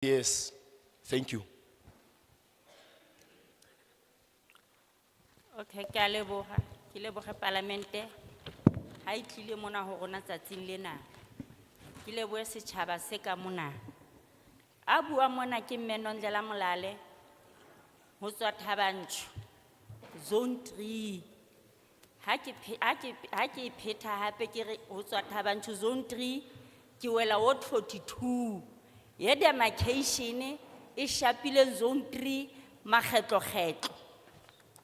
Yes, thank you. Okay, ke a leboga. Ke leboga parlamente. Ha e tlile mona ho rona tsatsing lena. Ke lebohe setjhaba se ka mona. A bua mona ke mme Nondlela Molale. Ho tswa Thabanchu. Zone 3. Ha ke pheta hape ke re ho tswa Thabanchu zone 3 ke wela ward 42. Ye demarcation e shapile zone 3 makgetlo.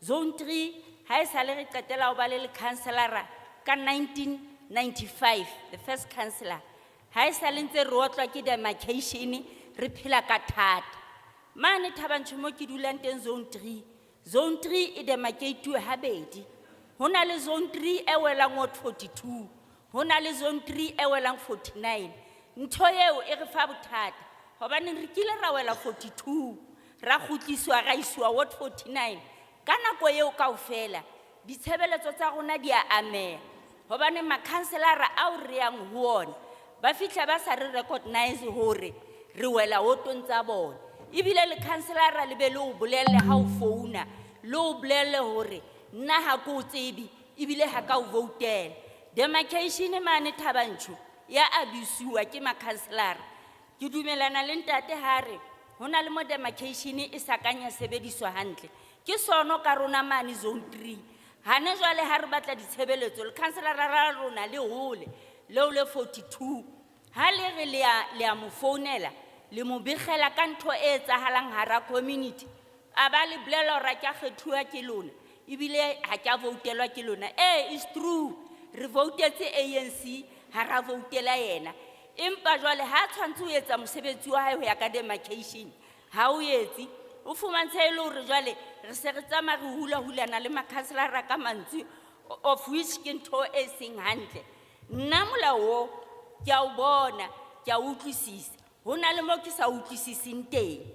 Zone 3 ha e sale re qetela ho ba le councillora ka 1995, the first councillor. Ha e sale ntse re otlwa ke demarcation re phela ka thata. Mane Thabanchu mo ke dulang teng zone 3. Zone 3 e demarcate habedi. Hona le zone 3 e welang ward 42. Hona le zone 3 e welang 49. Ntho eo e re fa bothata. Hobane re kile ra wela 42. Ra khutliswa ra iswa ward 49. Ka nako eo kaofela ditshebeletso tsa rona di a ameha. Hobane makhanselara a re yang ho ona ba fihla ba sa re recognize hore re wela wotong tsa bona. Ibile le councillora le be le o bolelle ha o founa le o bolelle hore nna ha ko tsebi ibile ha ka o voutela. Demarcation mane Thabanchu ya abisiwa ke makhanselara. Ke dumelana le ntate hare hona le mo demarcation e sakanya sebediswa hantle. Ke sono ka rona mane zone 3. Hane jwale ha re batla ditshebeletso le councillora ra rona le hole le 42. Ha le re le a mo founela le mo begela ka ntho e etsahalang hara community. Aba le bolela hore ke kgethuwa ke lona ibile ha ke voutelwa ke lona. It's true. Re voutetse ANC ha ra voutela yena. Empa jwale ha tshwantse o etsa mosebetsi wa hae ho ya ka demarcation. Ha o etsi o fumantse e le hore jwale re se re tsamaya re hulana le makhanselara ka mantswe of which ke ntho e seng hantle. Nna molao o ke a o bona ke a utlwisisa. Hona le mo ke sa utlwisising teng.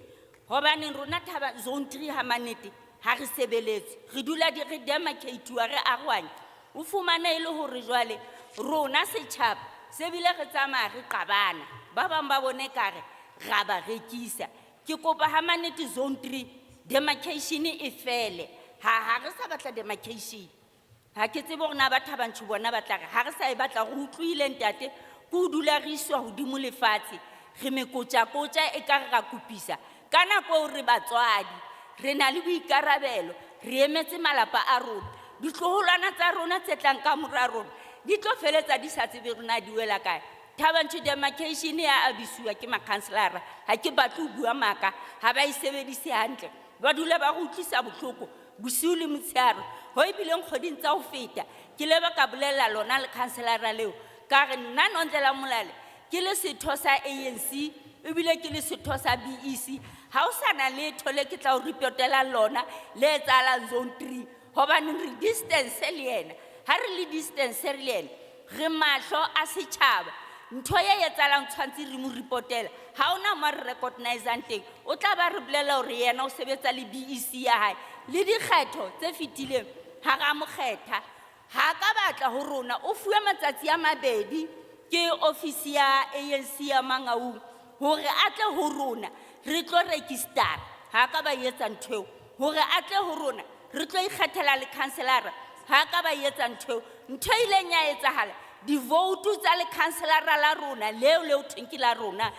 Hobane rona Thaba zone 3 ha manete ha re sebeletse re dula di re demarcate wa re arwanya. O fumana ile hore jwale rona setjhaba se bile re tsamaya re qabana ba bang ba bone kare ga ba rekisa. Ke kopa ha manete zone 3 demarcation e fele ha re sa batla demarcation. Ha ke tsebe hore na ba Thabanchu bona ba tla re ha re sa e batla go utlwile ntate go dula re iswa hodimo lefatshe re mekotja e ka re ra kupisa ka nako re batswadi re na le boikarabelo re emetse malapa a rona ditloholwana tsa rona tse tlang ka mora rona di tlo feletsa di sa tsebe rona di wela kae. Thabanchu demarcation ya abisiwa ke makhanselara ha ke batla ho bua maka ha ba e sebedise hantle ba dula ba go utlisa botlhoko bosiu le motshehare ho ibileng kgoding tsa ho feta ke leba ka bolela lona le councillora leo ka re nna Nondlela Molale ke le setho sa ANC ebile ke le setho sa BEC ha o sana letho le ke tla o reportela lona le etsalang zone 3 hobane re distance le yena ha re le distance le yena re mahlo a setjhaba ntho ye etsalang tshwantse re mo reportela ha ona mo re recognizang teng o tla ba re bolela hore yena o sebetsa le BEC ya hae le dikgetho tse fitileng ha ga mo kgetha ha ka batla ho rona o fuwe matsatsi a mabedi ke office ya ANC ya Mangaung hore atle ho rona re tlo register ha ka ba etsa ntho hore atle ho rona re tlo ikgethela le councillora ha ka ba etsa ntho ile nya etsahala di vote tsa le councillora la rona le o thenki la rona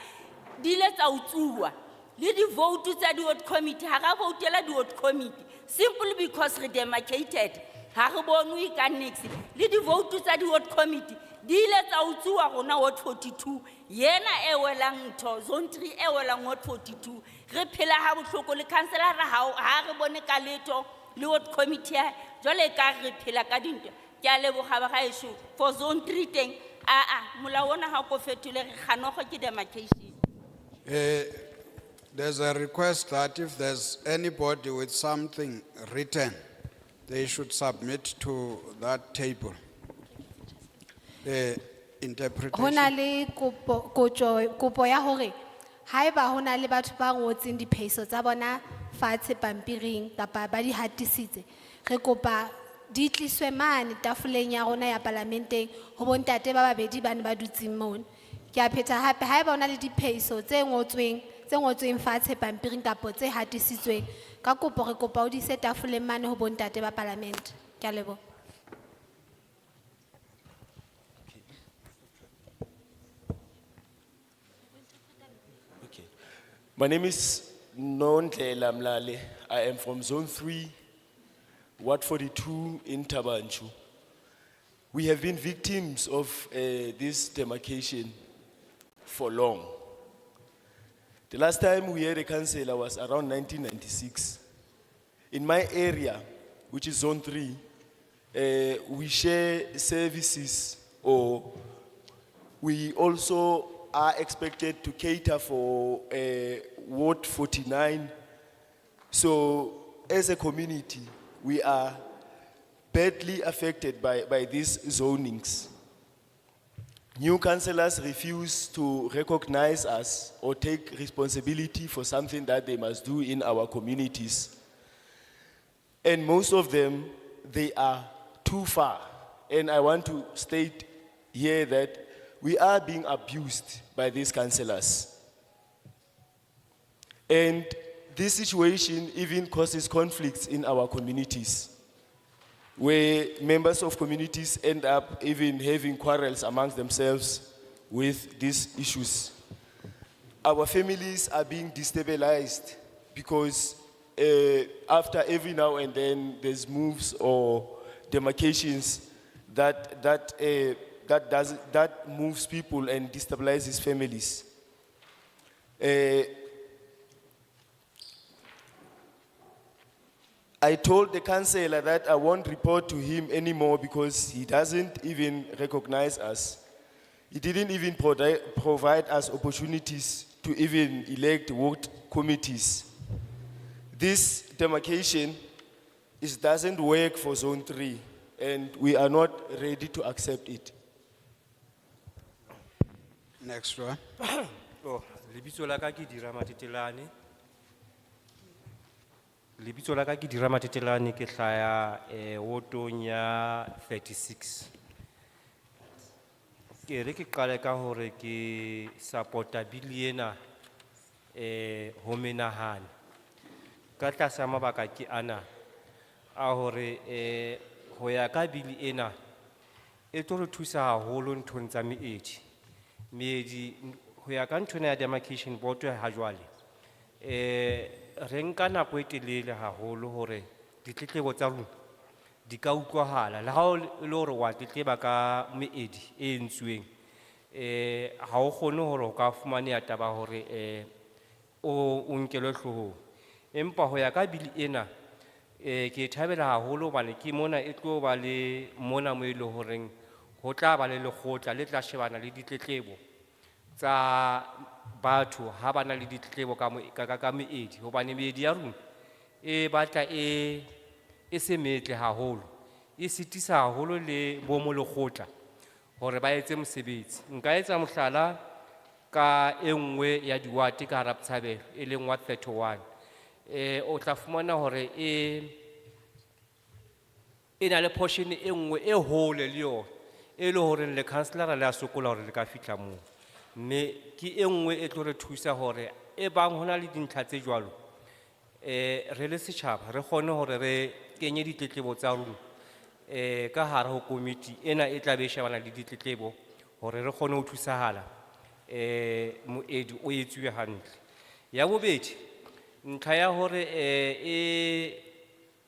di le tsa utsuwa le di vote tsa di ward committee ha ga voutela di ward committee simply because re demarcated ha re bonwe ka next le di vote tsa di ward committee di ile tsa utsuwa rona ward 42 yena e welang ntho zone 3 e welang ward 42 re phela ha bohloko le councillora ha re bone ka letho le ward committee jwale ka re phela ka dinto ke a leboga ba gaesho for zone 3 teng molao ona ha ko fetole re kganogo ke demarcation. There's a request that if there's anybody with something written, they should submit to that table. The interpretation. Hona le kopo ya hore haeba hona le batho ba ngotseng diphehiso tsa bona fatshe pampiring kapa ba di hatisitse re kopa di tliswe mane tafoleng ya rona ya parlamenteng ho bontate ba babedi ba ne ba dutseng mona ke a pheta hape haeba hona le diphehiso tse ngotsweng tse ngotsweng fatshe pampiring kapo tse hatisitsweng. Ka kopo re kopa o di ise tafoleng mane ho bontate ba parliament. Ke a leboha. Okay. My name is Nondlela Mlale. I am from Zone 3, Ward 42 in Tabanchu. We have been victims of this demarcation for long. The last time we had a councillor was around 1996. In my area, which is Zone 3, we share services, or we also are expected to cater for Ward 49. So as a community, we are badly affected by these zonings. New councillors refuse to recognize us or take responsibility for something that they must do in our communities. And most of them, they are too far. And I want to state here that we are being abused by these councillors. And this situation even causes conflicts in our communities, where members of communities end up even having quarrels amongst themselves with these issues. Our families are being destabilized because after every now and then there's moves or demarcations that moves people and destabilizes families. I told the councillor that I won't report to him anymore because he doesn't even recognize us. He didn't even provide us opportunities to even elect ward committees. This demarcation doesn't work for Zone 3, and we are not ready to accept it. Next one. Oh, lebitso la ka ke Dira Matetelane. Lebitso la ka ke Dira Matetelane, ke hlaya wotong ya 36. Ke re ke qale ka hore ke supporta bill ena ho menahane. Ka tlasa mabaka ke ana a hore ho ya ka bill ena e tlo re thusa haholo nthong tsa meedi. Meedi ho ya ka nthona ya demarcation board ha jwale re nka nako e telele haholo hore ditletlebo tsa rona di ka utlwahala le ha e le hore wa tletleba ka meedi e entsweng ha o kgone hore o ka fumaneha taba hore o nkelwe hloohong. Empa ho ya ka bill ena ke thabela haholo hobane ke mona e tlo ba le mona mo e le horeng ho tla ba le lekgotla le tla shebana le ditletlebo tsa batho ha ba na le ditletlebo ka meedi, hobane meedi ya rona e batla e se metle haholo, e sitisa haholo le bo mo lekgotla hore ba etse mosebetsi. Nka etsa mohlala ka e nngwe ya diwate ka hara Botshabelo, e leng Ward 31. O tla fumana hore e na le portion e nngwe e hole le yona e le hore le councillor le a sokola hore le ka fihla moo. Mme ke e nngwe e tlo re thusa hore e bang hona le dintlha tse jwalo re le setjhaba re kgone hore re kenye ditletlebo tsa rona ka hare ho committee ena e tla be shebana le ditletlebo hore re kgone ho thusahala moedi o etsuwe hantle. Ya bobedi, ntlha ya hore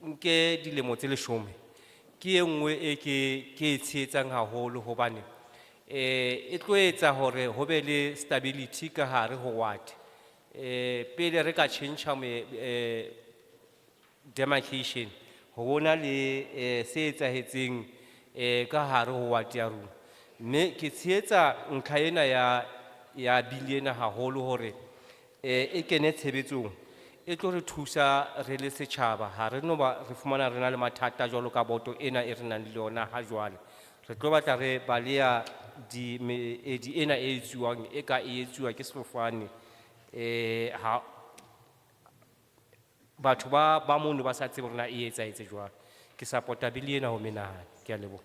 nke dilemo tse 10 ke e nngwe e ke tshetsang haholo hobane e tlo etsa hore ho be le stability ka hare ho ward. Pele re ka change demarcation ho bona le se etsahetseng ka hare ho ward ya rona. Mme ke tshehetsa ntlha ena ya bill ena haholo hore e kene tshebetsong, e tlo re thusa re le setjhaba. Ha re no ba re fumana re na le mathata jwalo ka boto ena e re nang le yona ha jwale. Re tlo batla re baleya meedi ena e etsuwang e ka e etsuwa ke sefofane ha batho ba mono ba sa tsebe rena e etsahetse jwang. Ke supporta bill ena ho menahane. Ke a leboha.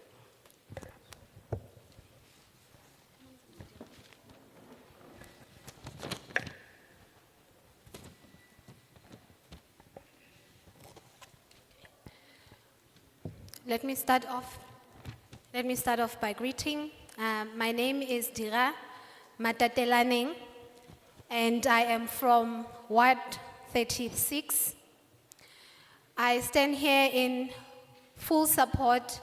Let me start off by greeting. My name is Dira Matatelaneng, and I am from Ward 36. I stand here in full support.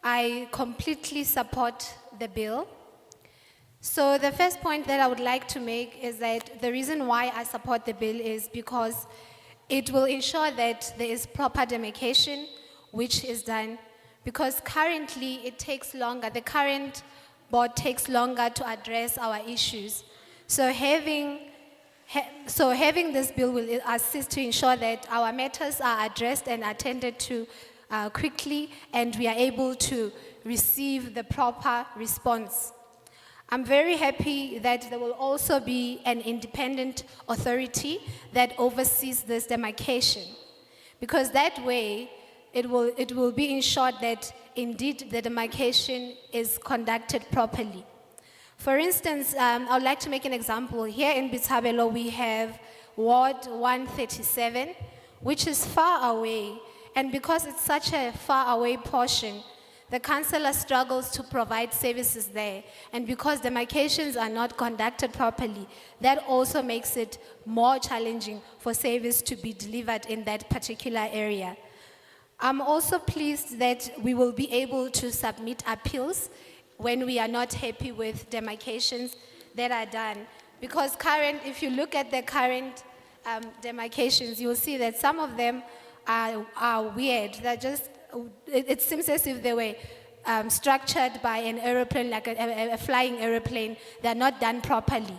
I completely support the bill. So the first point that I would like to make is that the reason why I support the bill is because it will ensure that there is proper demarcation, which is done, because currently it takes longer, the current board takes longer to address our issues. So having this bill will assist to ensure that our matters are addressed and attended to quickly, and we are able to receive the proper response. I'm very happy that there will also be an independent authority that oversees this demarcation, because that way it will be ensured that indeed the demarcation is conducted properly. For instance, I would like to make an example. Here in Bitabelo, we have Ward 137, which is far away, and because it's such a far away portion, the councillor struggles to provide services there, and because demarcations are not conducted properly, that also makes it more challenging for service to be delivered in that particular area. I'm also pleased that we will be able to submit appeals when we are not happy with demarcations that are done, because if you look at the current demarcations, you'll see that some of them are weird. They're just, it seems as if they were structured by an aeroplane, like a flying aeroplane. They're not done properly.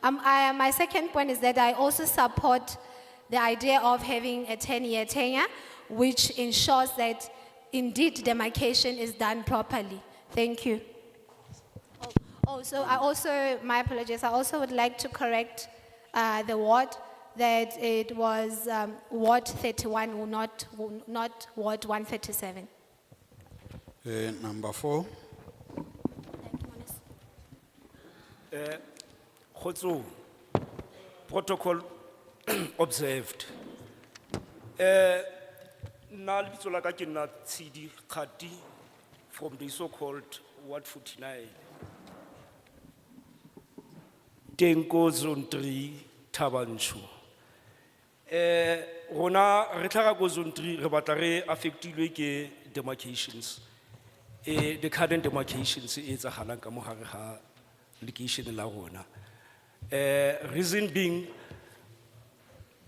My second point is that I also support the idea of having a 10-year tenure, which ensures that indeed demarcation is done properly. Thank you. My apologies, I also would like to correct the ward, that it was Ward 31, not Ward 137. Number 4. Khotso, protocol observed. Na lebitso la ka ke nna Tshidi Kgati from the so-called Ward 49. Tenko Zone 3 Tabanchu. Rona re tlhaga go Zone 3 re batla re affectilwe ke demarcations. The current demarcations e tsagalang ka mo gare ga location la rona. Reason being,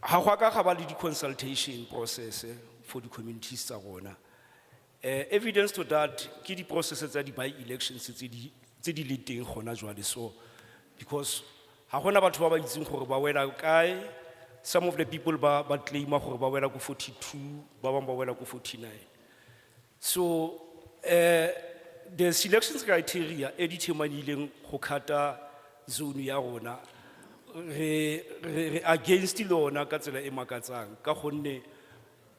ha gwa ka ga ba le di consultation process for the communities tsa rona. Evidence to that ke di processes tsa di by-elections tse di le teng gona jwale, so because ha gona batho ba ba itseng gore ba wela kae. Some of the people ba claima gore ba wela ko 42, ba bang ba wela ko 49. So the selection criteria e di themanileng go khata zone ya rona re against lona ka tsela e makatsang, ka gonne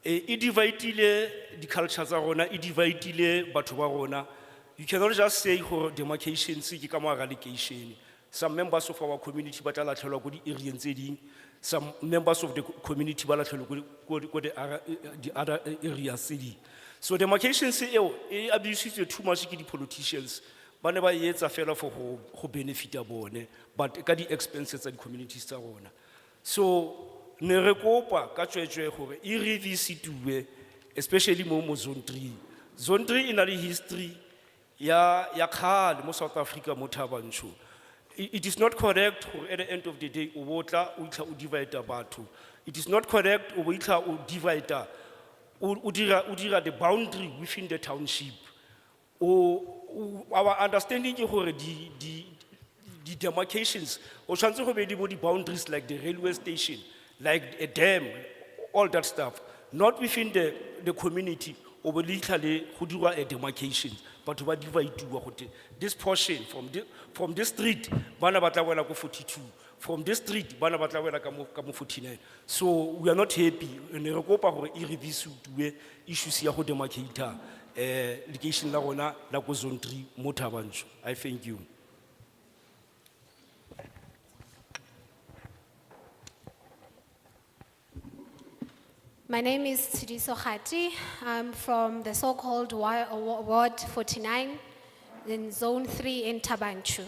e dividile di cultures tsa rona, e dividile batho ba rona. You cannot just say gore demarcations ke ka mo allocation. Some members of our community ba tla latlhelwa go di areas tse ding, some members of the community ba latlhelwa go the other areas tse ding. So demarcations e abusitswe too much ke di politicians, ba ne ba etsa fela for go benefita bone, but ka di expenses tsa di communities tsa rona. So ne re kopa ka tswetswe gore e revisitiwe, especially mo Zone 3. Zone 3 ina le history ya khale mo South Africa mo Thabanchu. It is not correct at the end of the day o divide batho. It is not correct o divide o dira the boundary within the township. Our understanding is gore the demarcations o tshwantse go be di boundaries like the railway station, like a dam, all that stuff, not within the community. Over literally who do a demarcation, but what divide this portion from this street, bana batla wela ko 42, from this street, bana batla wela ka mo 49. So we are not happy. Ne re kopa gore e revisitiwe issues ya go demarcate location la rona la ko Zone 3 mo Thabanchu. I thank you. My name is Tsidiso Khati. I'm from the so-called Ward 49 in Zone 3 in Tabanchu.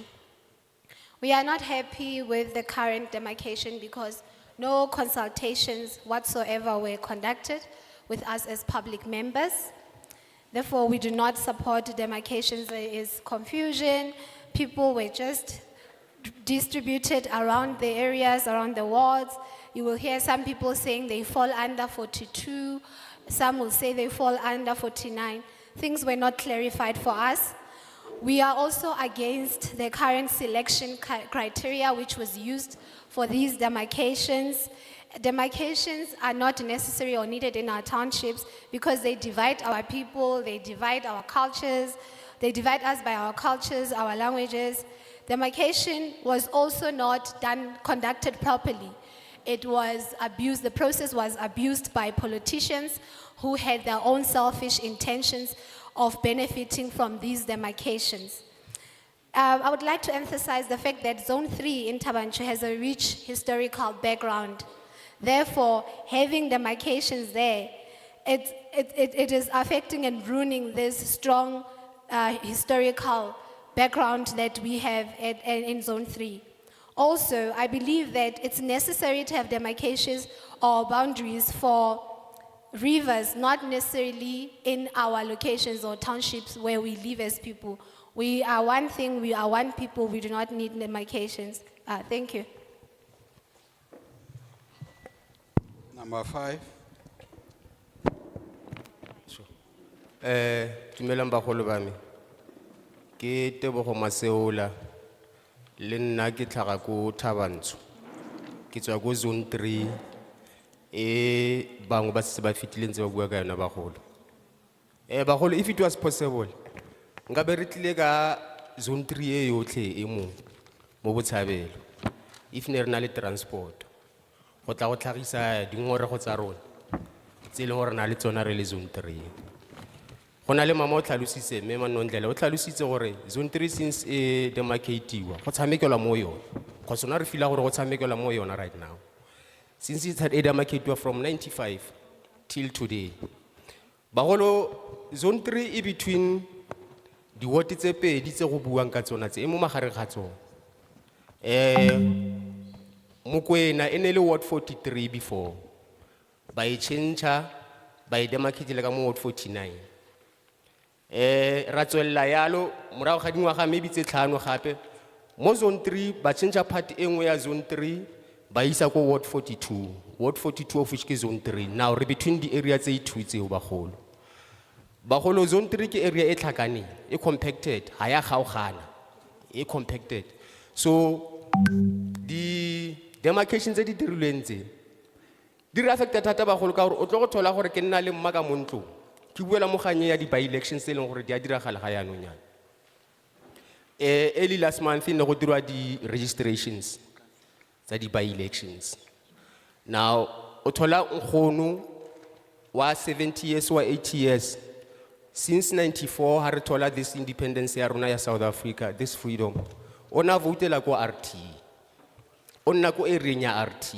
We are not happy with the current demarcation because no consultations whatsoever were conducted with us as public members. Therefore, we do not support demarcations. There is confusion. People were just distributed around the areas, around the wards. You will hear some people saying they fall under 42. Some will say they fall under 49. Things were not clarified for us. We are also against the current selection criteria which was used for these demarcations. Demarcations are not necessary or needed in our townships because they divide our people, they divide our cultures, they divide us by our cultures, our languages. Demarcation was also not conducted properly. It was abused, the process was abused by politicians who had their own selfish intentions of benefiting from these demarcations. I would like to emphasize the fact that Zone 3 in Tabanchu has a rich historical background. Therefore, having demarcations there, it is affecting and ruining this strong historical background that we have in Zone 3. Also, I believe that it's necessary to have demarcations or boundaries for rivers, not necessarily in our locations or townships where we live as people. We are one thing, we are one people, we do not need demarcations. Thank you. Number 5. Dumelang bagolo ba me. Ke Tebogo Maseola. Le nna ke tlhaga ko Thabantsho. Ke tswa ko Zone 3 bangwe ba se ba fitileng tse ba bua ka yona bagolo. Bagolo, if it was possible, nka be re tlile ka Zone 3 yotlhe mo Botshabelo. If ne re na le transport. Go tla go tlhagisa dingorego tsa rona. Tse le gore na le tsona re le Zone 3. Go na le mama o tlhalositse mme Manondlela o tlhalositse gore Zone 3 since demarcatiwa go tshamekelwa mo yona. Go sona re fila gore go tshamekelwa mo yona right now. Since it had demarcatiwa from 95 till today. Bagolo, Zone 3 between the ward tse pedi tse go buang ka tsona tse mo magareng ga tsona. Mokwena ene le Ward 43 before. Ba e change ba e demarcatile ka mo Ward 49. Ra tswella yalo morago ga dingwaga maybe tse 5 gape mo Zone 3 ba change part engwe ya Zone 3 ba isa ko Ward 42. Ward 42 of which ke Zone 3. Now re between the area tse 2 tseo bagolo. Bagolo, Zone 3 ke area e tlhakaneng, e compacted, ha ya gaogana, e compacted. So the demarcations tse di dirilweng tse di re affecta thata bagolo ka gore o tlo go thola gore ke nna le mmaka mo ntlong. Ke buela mo ganye ya di by elections tse leng gore di a diragala ga yaanong yana. Early last month ne go dirwa di registrations tsa di by elections. Now o thola nkgono wa 70 years wa 80 years since 94 ha re thola this independence ya rona ya South Africa, this freedom. Ona votela ko RT. Onna ko area ya RT.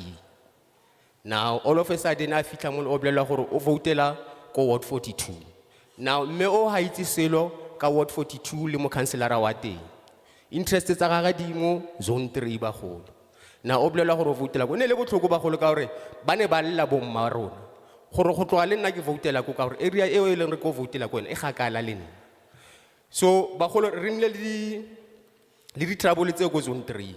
Now all of a sudden a fitla mo o bolela gore o votela ko Ward 42. Now me o ha itse selo ka Ward 42 le mo councilor wa teng. Interest tsa gaga di mo Zone 3 ba golo. Now o bolela gore o votela go ne le botlhoko ba golo ka gore ba ne ba lla bo mma rona. Gore go tloa le nna ke votela ko ka gore area eo e leng re ko votela ko ene e gakala le nna. So ba golo re nne le di trouble tse go Zone 3.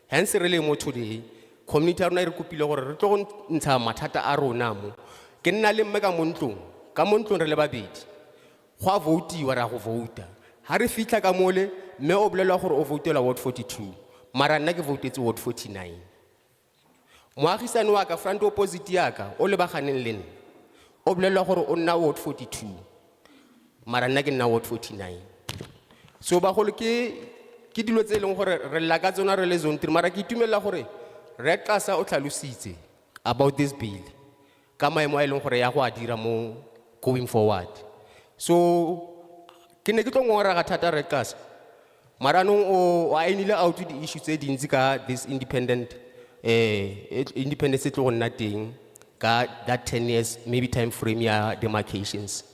Hence re le mo today community rona re kopile gore re tlo go ntsha mathata a rona mo. Ke nna le mme ka montlong re le babedi. Go a votiwa ra go vota. Ha re fitla ka mole mme o bolela gore o votela Ward 42. Mara nna ke votetse Ward 49. Moagisane wa ka front opposite ya ka o le baganeng le nna. O bolela gore o nna Ward 42. Mara nna ke nna Ward 49. So ba golo ke dilo tse leng gore re la ka tsona re le Zone 3 mara ke itumela gore re tlasa o tlhalositse about this bill ka maemo a leng gore ya go a dira mo going forward. So ke ne ke tlo ngora ga thata re tlasa mara no o a inile out di issues tse dintsi ka this independence tlo go nna teng that 10 years, maybe time frame ya demarcations.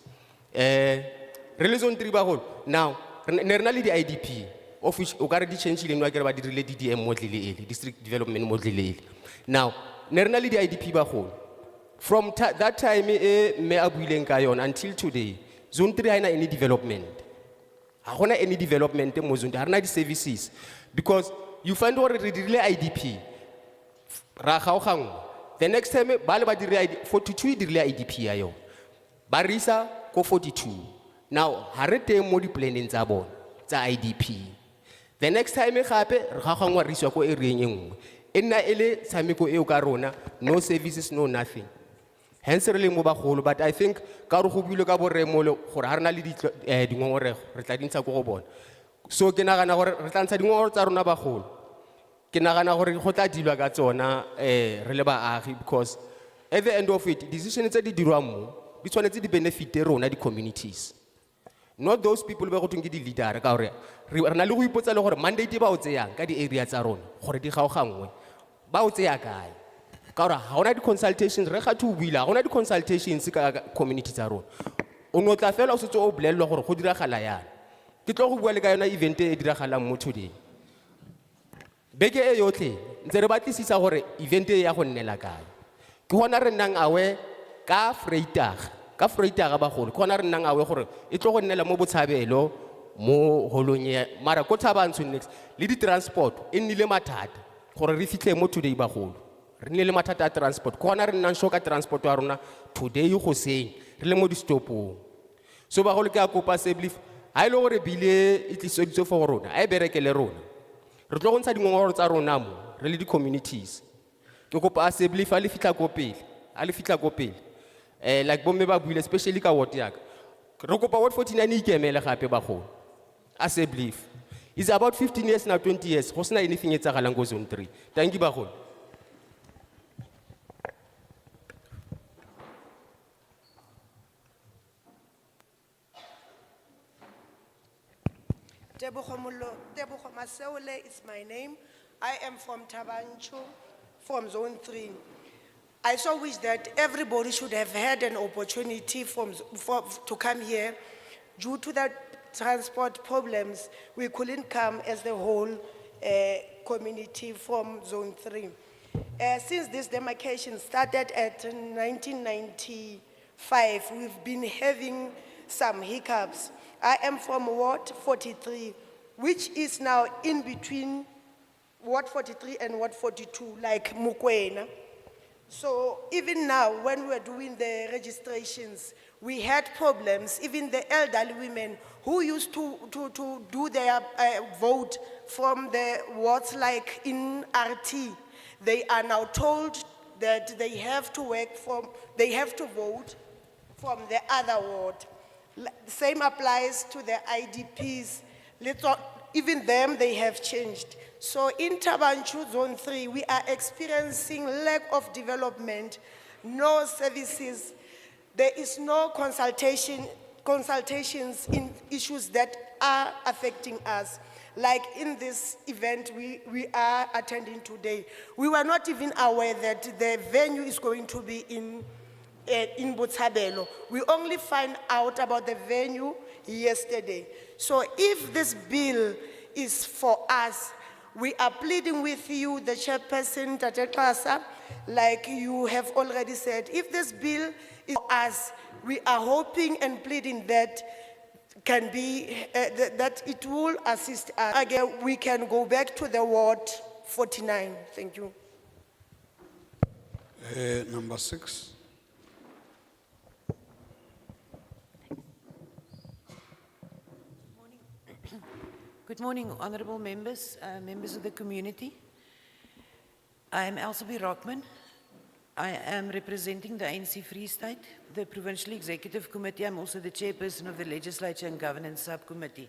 Zone 3 baholo. Now, nearly the IDP, of which already changed in what related DDM model, district development model. Now, nearly the IDP baholo. From that time, me abuilenkayon until today, Zone 3 has any development. Hona any development mo zone, harna di services, because you find already the IDP. The next time, bale ba dire 42 dire IDP ayo. Barisa ko 42. Now, harete mo di planning tsa bona tsa IDP. The next time gape re gagangwa riswa ko area engwe. Enna ele tshameko eo ka rona, no services, no nothing. Hence re le mo bagolo, but I think ka re go buile ka boremo le gore ha rena le dingongorego re tla dintsha go bona. So ke nagana gore re tla ntsha dingongorego tsa rona bagolo. Ke nagana gore go tla dilwa ka tsona re le baagi, because at the end of it decisions tse di dirwang mo di tshwanetse di benefit rona di communities, not those people ba go tweng ke di leader ka gore re na le go ipotsa le gore mandate ba o tseyang ka di area tsa rona gore di gaogangwe ba o tseya kae ka gore ha ona di consultations re ga thu buila ha ona di consultations ka community tsa rona. O no tla fela o setse o bolelwa gore go diragala yana. Ke tlo go bua le ka yona event e diragalang mo today. Beke e yotlhe ntse re batlisisa gore event e ya go nnela kae. Ke hona re nnang awe ka Freitag ba golo. Ke hona re nnang awe gore e tlo go nnela mo Botshabelo mo holonye mara ko Thabantsho next le di transport e nnile mathata gore re fitlhe mo today ba golo. Re nnile mathata a transport. Ke hona re nnang shoka transport wa rona today go seng re le mo di stopong. So ba golo ke a kopa sebli ha ile gore bile e tlisoditse for rona a e berekele rona. Re tlo go ntsha dingongoro tsa rona mo re le di communities. Ke kopa assembly fa le fitla ko pele a le fitla ko pele like bomme ba buile especially ka ward yaka re kopa ward 49 ikemele gape ba go assembly is about 15 years now 20 years go sena anything e tsagalang go zone 3. Thank you ba go. Tebogo Maseole is my name. I am from Tabanchu, from Zone 3. I so wish that everybody should have had an opportunity to come here. Due to the transport problems, we couldn't come as the whole community from Zone 3. Since this demarcation started at 1995, we've been having some hiccups. I am from Ward 43, which is now in between Ward 43 and Ward 42, like Mukwena. So even now, when we were doing the registrations, we had problems. Even the elderly women who used to do their vote from the wards like in RT, they are now told that they have to vote from the other ward. Same applies to the IDPs. Even them, they have changed. So in Tabanchu Zone 3, we are experiencing lack of development, no services. There is no consultations in issues that are affecting us. Like in this event we are attending today. We were not even aware that the venue is going to be in Botshabelo. We only find out about the venue yesterday. So if this bill is for us, we are pleading with you, the chairperson, Tate Xasa, like you have already said, if this bill is for us, we are hoping and pleading that can be, that it will assist us. Again, we can go back to the ward 49. Thank you. Number 6. Good morning, honorable members, members of the community. I am Elsaby Rockman. I am representing the ANC Free State, the Provincial Executive Committee. I'm also the chairperson of the Legislature and Governance Subcommittee.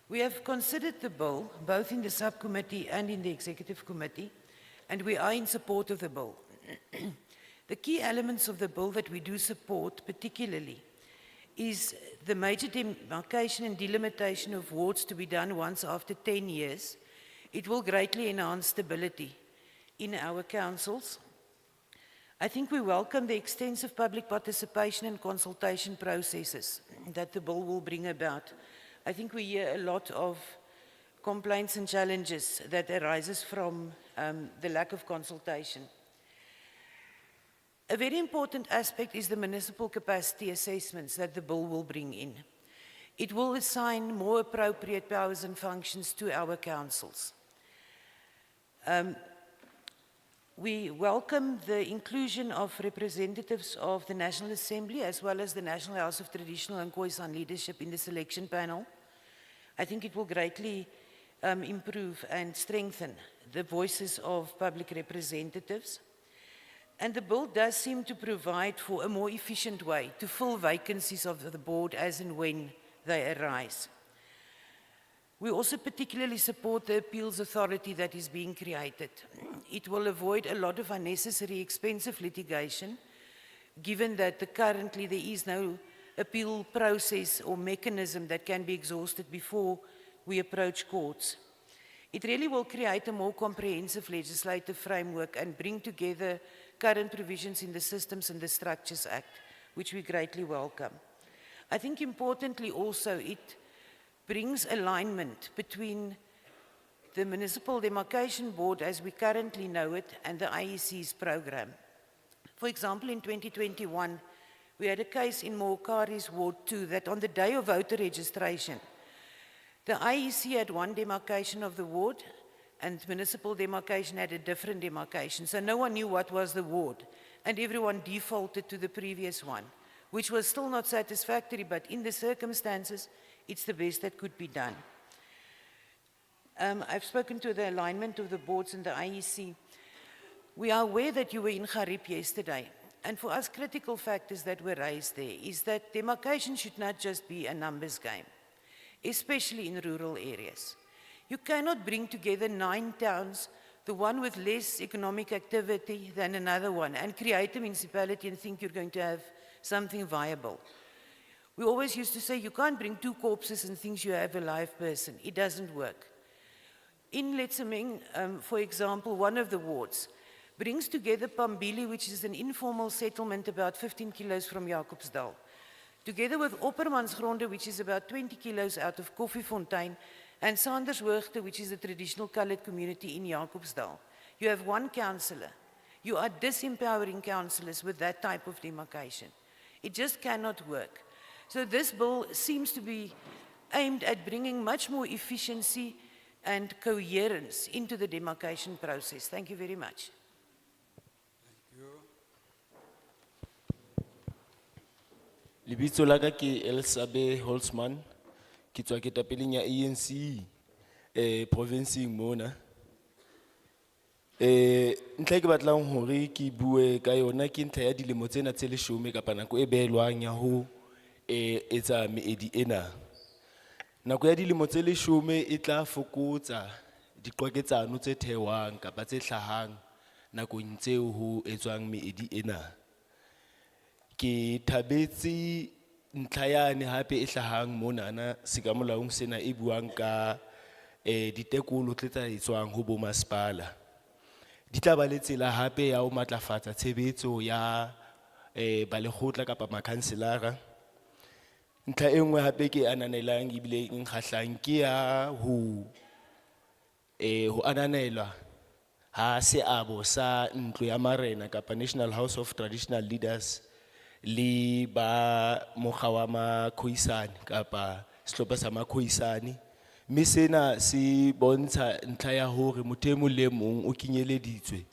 We have considered the bill, both in the subcommittee and in the Executive Committee, and we are in support of the bill. The key elements of the bill that we do support particularly is the major demarcation and delimitation of wards to be done once after 10 years. It will greatly enhance stability in our councils. I think we welcome the extensive public participation and consultation processes that the bill will bring about. I think we hear a lot of complaints and challenges that arises from the lack of consultation. A very important aspect is the municipal capacity assessments that the bill will bring in. It will assign more appropriate powers and functions to our councils. We welcome the inclusion of representatives of the National Assembly as well as the National House of Traditional and Khoisan leadership in the selection panel. I think it will greatly improve and strengthen the voices of public representatives. And the bill does seem to provide for a more efficient way to fill vacancies of the board as and when they arise. We also particularly support the appeals authority that is being created. It will avoid a lot of unnecessary expensive litigation, given that currently there is no appeal process or mechanism that can be exhausted before we approach courts. It really will create a more comprehensive legislative framework and bring together current provisions in the Systems and the Structures Act, which we greatly welcome. I think importantly also it brings alignment between the Municipal Demarcation Board as we currently know it and the IEC's program. For example, in 2021, we had a case in Mokari's Ward 2 that on the day of voter registration, the IEC had one demarcation of the ward and municipal demarcation had a different demarcation. So no one knew what was the ward and everyone defaulted to the previous one, which was still not satisfactory, but in the circumstances, it's the best that could be done. I've spoken to the alignment of the boards and the IEC. We are aware that you were in Garib yesterday, and for us critical factors that were raised there is that demarcation should not just be a numbers game, especially in rural areas. You cannot bring together 9 towns, the one with less economic activity than another one, and create a municipality and think you're going to have something viable. We always used to say you can't bring 2 corpses and think you have a live person. It doesn't work. In Letsemeng, for example, one of the wards brings together Pambili, which is an informal settlement about 15 kilos from Jacobsdal, together with Oppermansgronde, which is about 20 kilos out of Koffiefontein, and Sandershoogte, which is a traditional colored community in Jacobsdal. You have one councillor. You are disempowering councillors with that type of demarcation. It just cannot work. So this bill seems to be aimed at bringing much more efficiency and coherence into the demarcation process. Thank you very much. Lebitso la ka ke Elsabe Holzman, ke tswa ketapeleng ya ANC provinceng mona. Ntlha ke batlang hore ke bue ka yona ke ntlha ya dilemo tsena tse 10 kapa nako e behelwang ya ho etsa meedi ena. Nako ya dilemo tse 10 e tla fokotsa diqwaketsano tse thewang kapa tse hlahang nakong tseo ho etswang meedi ena. Ke thabetse ntlha yane hape e hlahang mona na sekamolaong sena e buang ka ditekolo tse tla etswang ho bo masepala. Di tla ba le tsela hape ya ho matlafatsa tshebetso ya balekgotla kapa makhanselara. Ntlha e nngwe hape ke ananelang ebile e nkgahlang ke ya ho ananelwa ha seabo sa ntlo ya marena kapa National House of Traditional Leaders le ba mokga wa makhoisane kapa sehlopha sa makhoisane. Mme sena se bontsha ntlha ya hore motho e mong le mong o kinyeleditswe.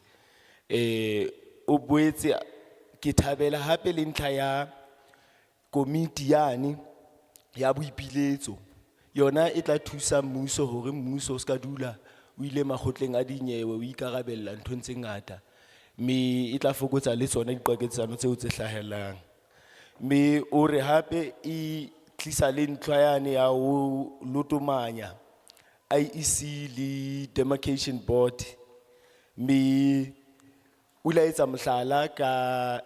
O boetse ke thabela hape le ntlha ya komiti yane ya boipiletso. Yona e tla thusa mmuso hore mmuso o ska dula o ile makgotleng a dinyewe o ikarabella nthong tse ngata. Me e tla fokotsa le tsona diqwaketsano tseo tse hlahellang. Me o re hape e tlisa le ntlo yane ya ho lotomanya IEC le Demarcation Board. Me o la etsa mohlala ka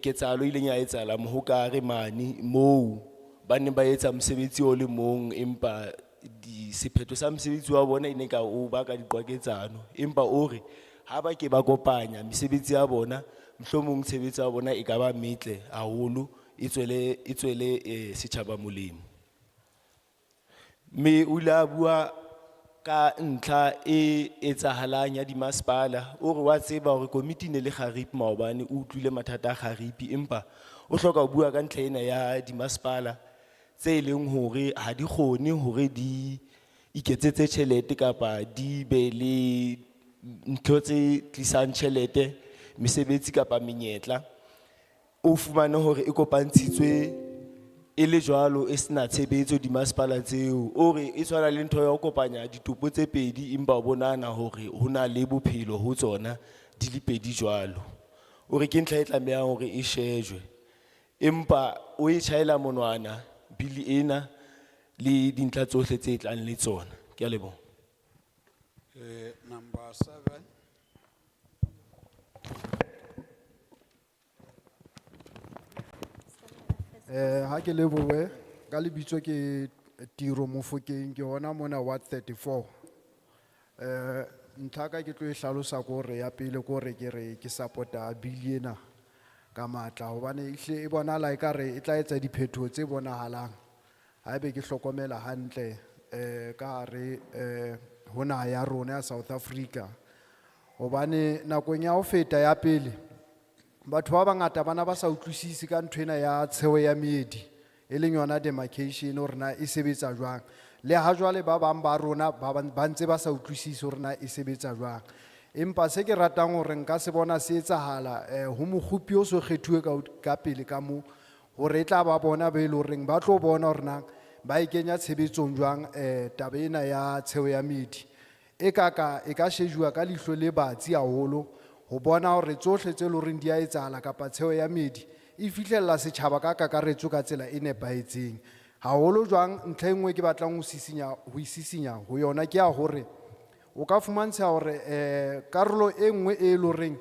ketsalo ile nya etsahala Mohokare mane moo ba ne ba etsa mosebetsi o le mong empa di sephetho sa mosebetsi wa bona ine ka o ba ka diqwaketsano empa o re ha ba ke ba kopanya mesebetsi ya bona mhlomong tshebetso ya bona e ka ba metle haholo, e tswele setjhaba molemo. Me o ile a bua ka ntlha e etsahalang ya dimasepala, o re wa tseba hore komiti ne le kgaripi maobane o utlwile mathata a kgaripi, empa o hloka ho bua ka ntlha ena ya dimasepala tse leng hore ha di kgone hore di iketsetse tjhelete kapa di be le ntho tse tlisang tjhelete, mesebetsi kapa menyetla. O fumane hore e kopantshitswe e le jwalo e sena tshebetso dimasepala tseo, o re e tshwana le ntho ya ho kopanya ditopo tse pedi empa o bonana hore ho na le bophelo ho tsona di le pedi jwalo. O re ke ntlha e tlamehang hore e shejwe, empa o e tjhaela monwana bili ena le dintlha tsohle tse tlang le tsona. Ke a leboha. Number 7. Ha ke lebohe ka lebitso ke Tiro Mofokeng, ke hona mona Ward 34. Nthaka ke tlo e hlalosa ko re ya pele ko re ke re ke supporta bill ena ka matla hobane ehle e bonahala ekare e tla etsa diphethoho tse bonahalang haebe ke hlokomela hantle ka hare ho naha ya rona ya South Africa, hobane nakong ya ho feta ya pele batho ba bangata bana ba sa utlwisisi ka nthwena ya tsheho ya meedi e leng yona demarcation hore na e sebetsa jwang, le ha jwale ba bang ba rona ba ntse ba sa utlwisisi hore na e sebetsa jwang. Empa se ke ratang hore nka se bona se etsahala ho mokgopi o so kgethuwe ka pele ka mo hore e tla ba bona ba ile hore ba tlo bona hore na ba e kenya tshebetsong jwang taba ena ya tsheho ya meedi e ka shejwa ka lihlo le batsi haholo ho bona hore tsohle tse loreng di a etsahala kapa tsheho ya meedi e fihlella setjhaba ka kakaretso ka tsela e nepahetseng haholo jwang. Ntlha e nngwe ke batlang ho isisinya ho yona ke ya hore o ka fumantsha hore karolo e nngwe e loreng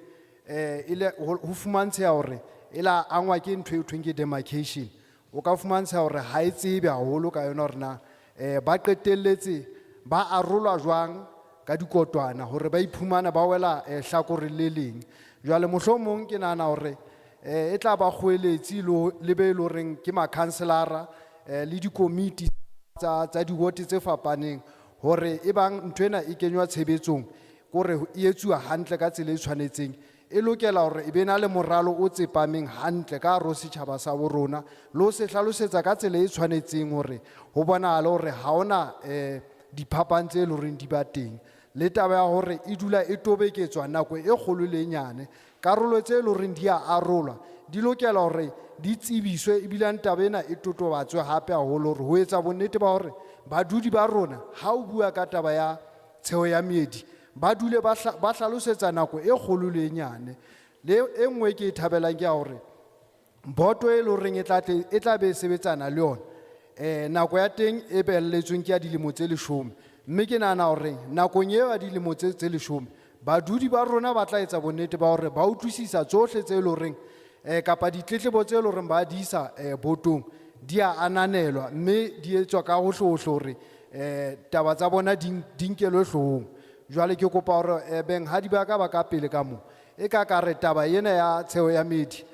ho fumantsha hore e la angwa ke ntho e thweng ke demarcation, o ka fumantsha hore ha e tsebe haholo ka yona hore na ba qetelletse ba arolwa jwang ka dikotwana hore ba iphumana ba wela hlakore le leng. Jwale mohlomong ke nahana hore e tla ba kgoeletsi le be le reng ke makhanselara le dikomiti tsa di-ward tse fapaneng hore e bang nthwena e kenywa tshebetsong kore e etsuwa hantle ka tsela e tshwanetseng, e lokela hore e be na le moralo o tsepameng hantle ka hare ho setjhaba sa bo rona le ho se hlalosetsa ka tsela e tshwanetseng hore ho bonahale hore ha ona diphapang tse leng hore di ba teng, le taba ya hore e dula e tobeketswa nako e kgolo le e nyane. Karolo tse leng hore di a arolwa di lokela hore di tsebiswe ebilane taba ena e totobatswe hape haholo hore ho etsa bonnete ba hore badudi ba rona ha o bua ka taba ya tsheho ya meedi ba dule ba hlalosetsa nako e kgolo le e nyane. Le e nngwe ke e thabelang ke ya hore boto e leng hore e tla be e sebetsana le yona nako ya teng e behelletsweng ke ya dilemo tse 10, mme ke nahana hore nakong eo ya dilemo tse 10 badudi ba rona ba tla etsa bonnete ba hore ba utlwisisa tsohle tse leng hore kapa ditletlebo tse leng hore ba di isa botong di a ananelwa mme di etswa ka hohlehohle hore taba tsa bona di nkelwe hloohong. Jwale ke kopa hore beng ha di ba ka pele ka mo e ka re taba ena ya tsheho ya meedi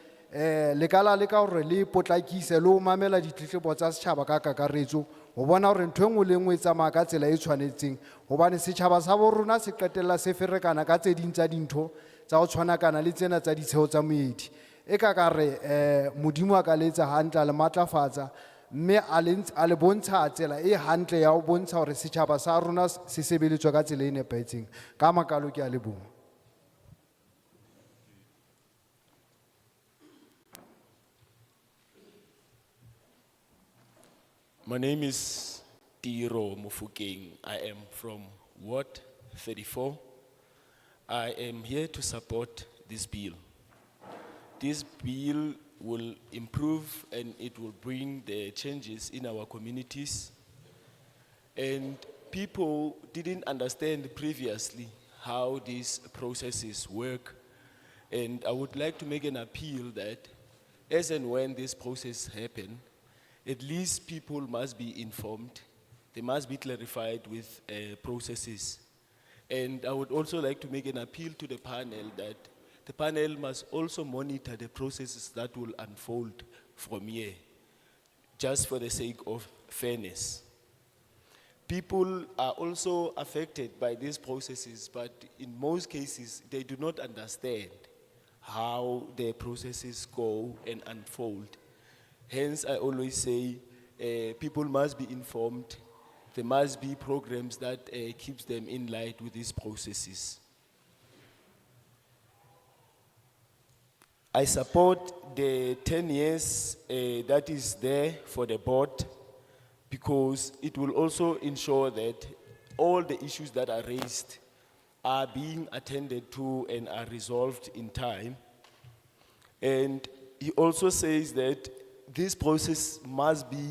lekala le ka hore le potlakise le ho mamela ditletlebo tsa setjhaba ka kakaretso ho bona hore ntho e nngwe le nngwe e tsamaya ka tsela e tshwanetseng, hobane setjhaba sa bo rona se qetella se ferekana ka tse ding tsa dintho tsa ho tshwanakana le tsena tsa ditsheho tsa moedi. E ka re modimo a ka letsa hantle a le matlafatsa mme a le bontsha tsela e hantle ya ho bontsha hore setjhaba sa rona se sebeletswa ka tsela e nepahetseng. Ka makalo ke a leboha. My name is Tiro Mofokeng. I am from Ward 34. I am here to support this bill. This bill will improve and it will bring the changes in our communities. And people didn't understand previously how these processes work. And I would like to make an appeal that as and when this process happens, at least people must be informed. They must be clarified with processes. And I would also like to make an appeal to the panel that the panel must also monitor the processes that will unfold from here, just for the sake of fairness. People are also affected by these processes, but in most cases, they do not understand how the processes go and unfold. Hence, I always say, people must be informed. There must be programs that keeps them in line with these processes. I support the 10 years that is there for the board, because it will also ensure that all the issues that are raised are being attended to and are resolved in time. And he also says that this process must be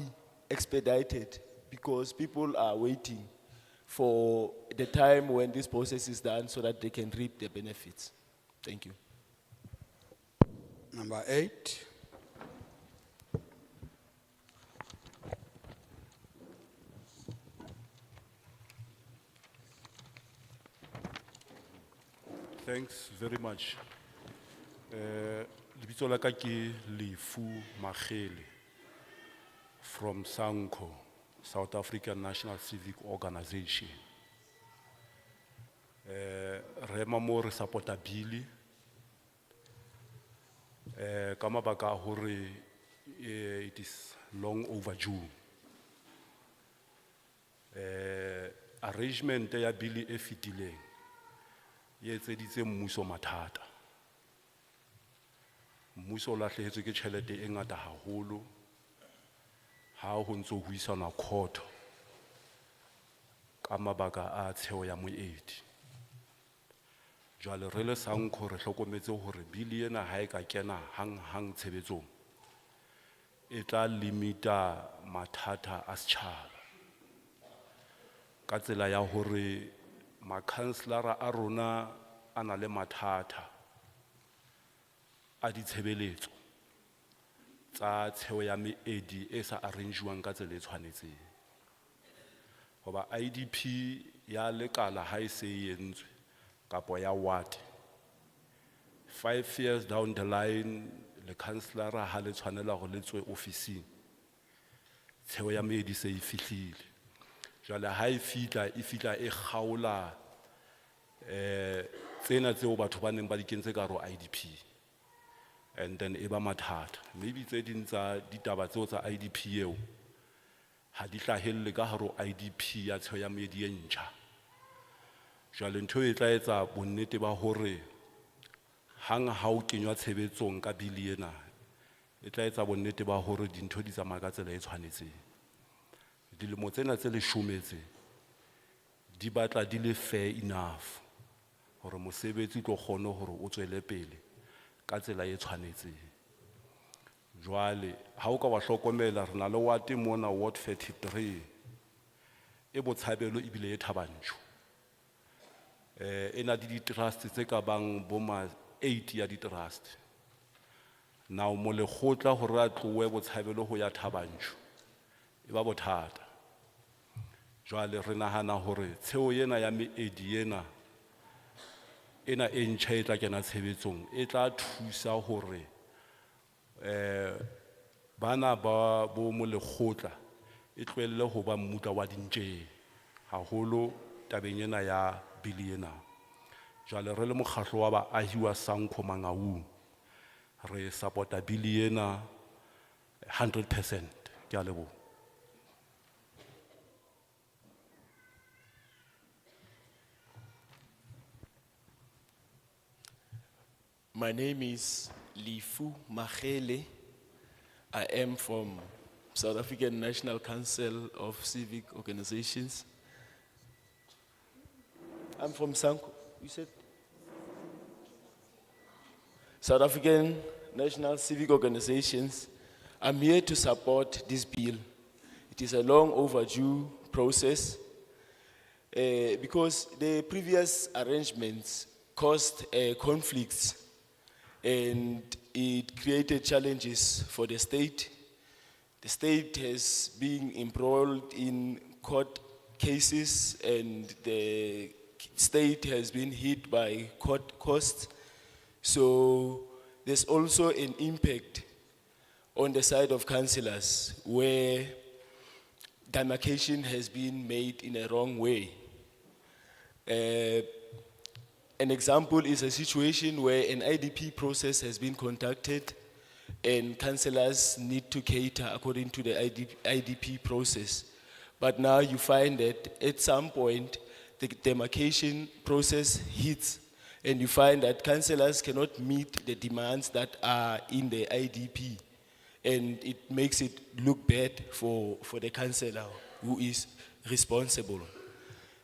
expedited because people are waiting for the time when this process is done so that they can reap the benefits. Thank you. Number 8. Thanks very much. Lebitso la ka ke Lefu Magele from SANCO, South African National Civic Organization. Rema mo re supporta bili. Kama baka hore it is long overdue. Arrangement ya bili e fitileng. Ye etseditse mmuso mathata. Mmuso o lahlehetswe ke tjhelete e ngata haholo ha ho ntso buisana court ka mabaka a tsheo ya moedi. Jwale re le SANCO re hlokometse hore bili ena ha e ka kena hang tshebetsong e tla limita mathata a setjhaba ka tsela ya hore makhanselara a rona a na le mathata a ditshebeletso tsa tsheo ya meedi e sa arrangiwang ka tsela e tshwanetseng. Hoba IDP ya lekala ha e se e entswe kapo ya ward 5 years down the line le councillora ha le tshwanela go le tswe officing tsheo ya meedi se e fihlile. Jwale ha e fitla e kgaola tsena tseo batho ba neng ba di kentse ka ro IDP, and then eba mathata. Maybe tse ding tsa ditaba tseo tsa IDP eo ha di hlahelle ka haro IDP ya tsheo ya meedi e ntjha. Jwale ntho e tla etsa bonnete ba hore hang ha o kenywa tshebetsong ka bili ena e tla etsa bonnete ba hore dintho di tsamaya ka tsela e tshwanetseng. Dilemo tsena tse 10 di batla di le fair enough hore mosebetsi tlo kgone hore o tswele pele ka tsela e tshwanetseng. Jwale ha o ka wa hlokomela re na le wate mona ward 33 e botshabelo ebile e thabantsho. Ena di trust tse ka bang boma 8 ya di trust. Now mo le khotla hore a tlowe botshabelo ho ya thabantsho e ba bothata. Jwale re nahana hore tsheo yena ya meedi ena e ntjha e tla kena tshebetsong e tla thusa hore bana ba bo mo lekgotla e tlwelle ho ba mmutla wa dintje haholo tabeng ena ya bili ena. Jwale re le mokgatlo wa baahi wa SANCO Mangaung re supporta bili ena 100%. Ke a leboha. My name is Lefu Magele. I am from South African National Council of Civic Organizations. I'm from SANCO, you said? South African National Civic Organizations. I'm here to support this bill. It is a long overdue process because the previous arrangements caused conflicts and it created challenges for the state. The state has been embroiled in court cases and the state has been hit by court costs. So there's also an impact on the side of councillors where demarcation has been made in a wrong way. An example is a situation where an IDP process has been conducted and councillors need to cater according to the IDP process. But now you find that at some point, the demarcation process hits and you find that councillors cannot meet the demands that are in the IDP. And it makes it look bad for the councillor who is responsible.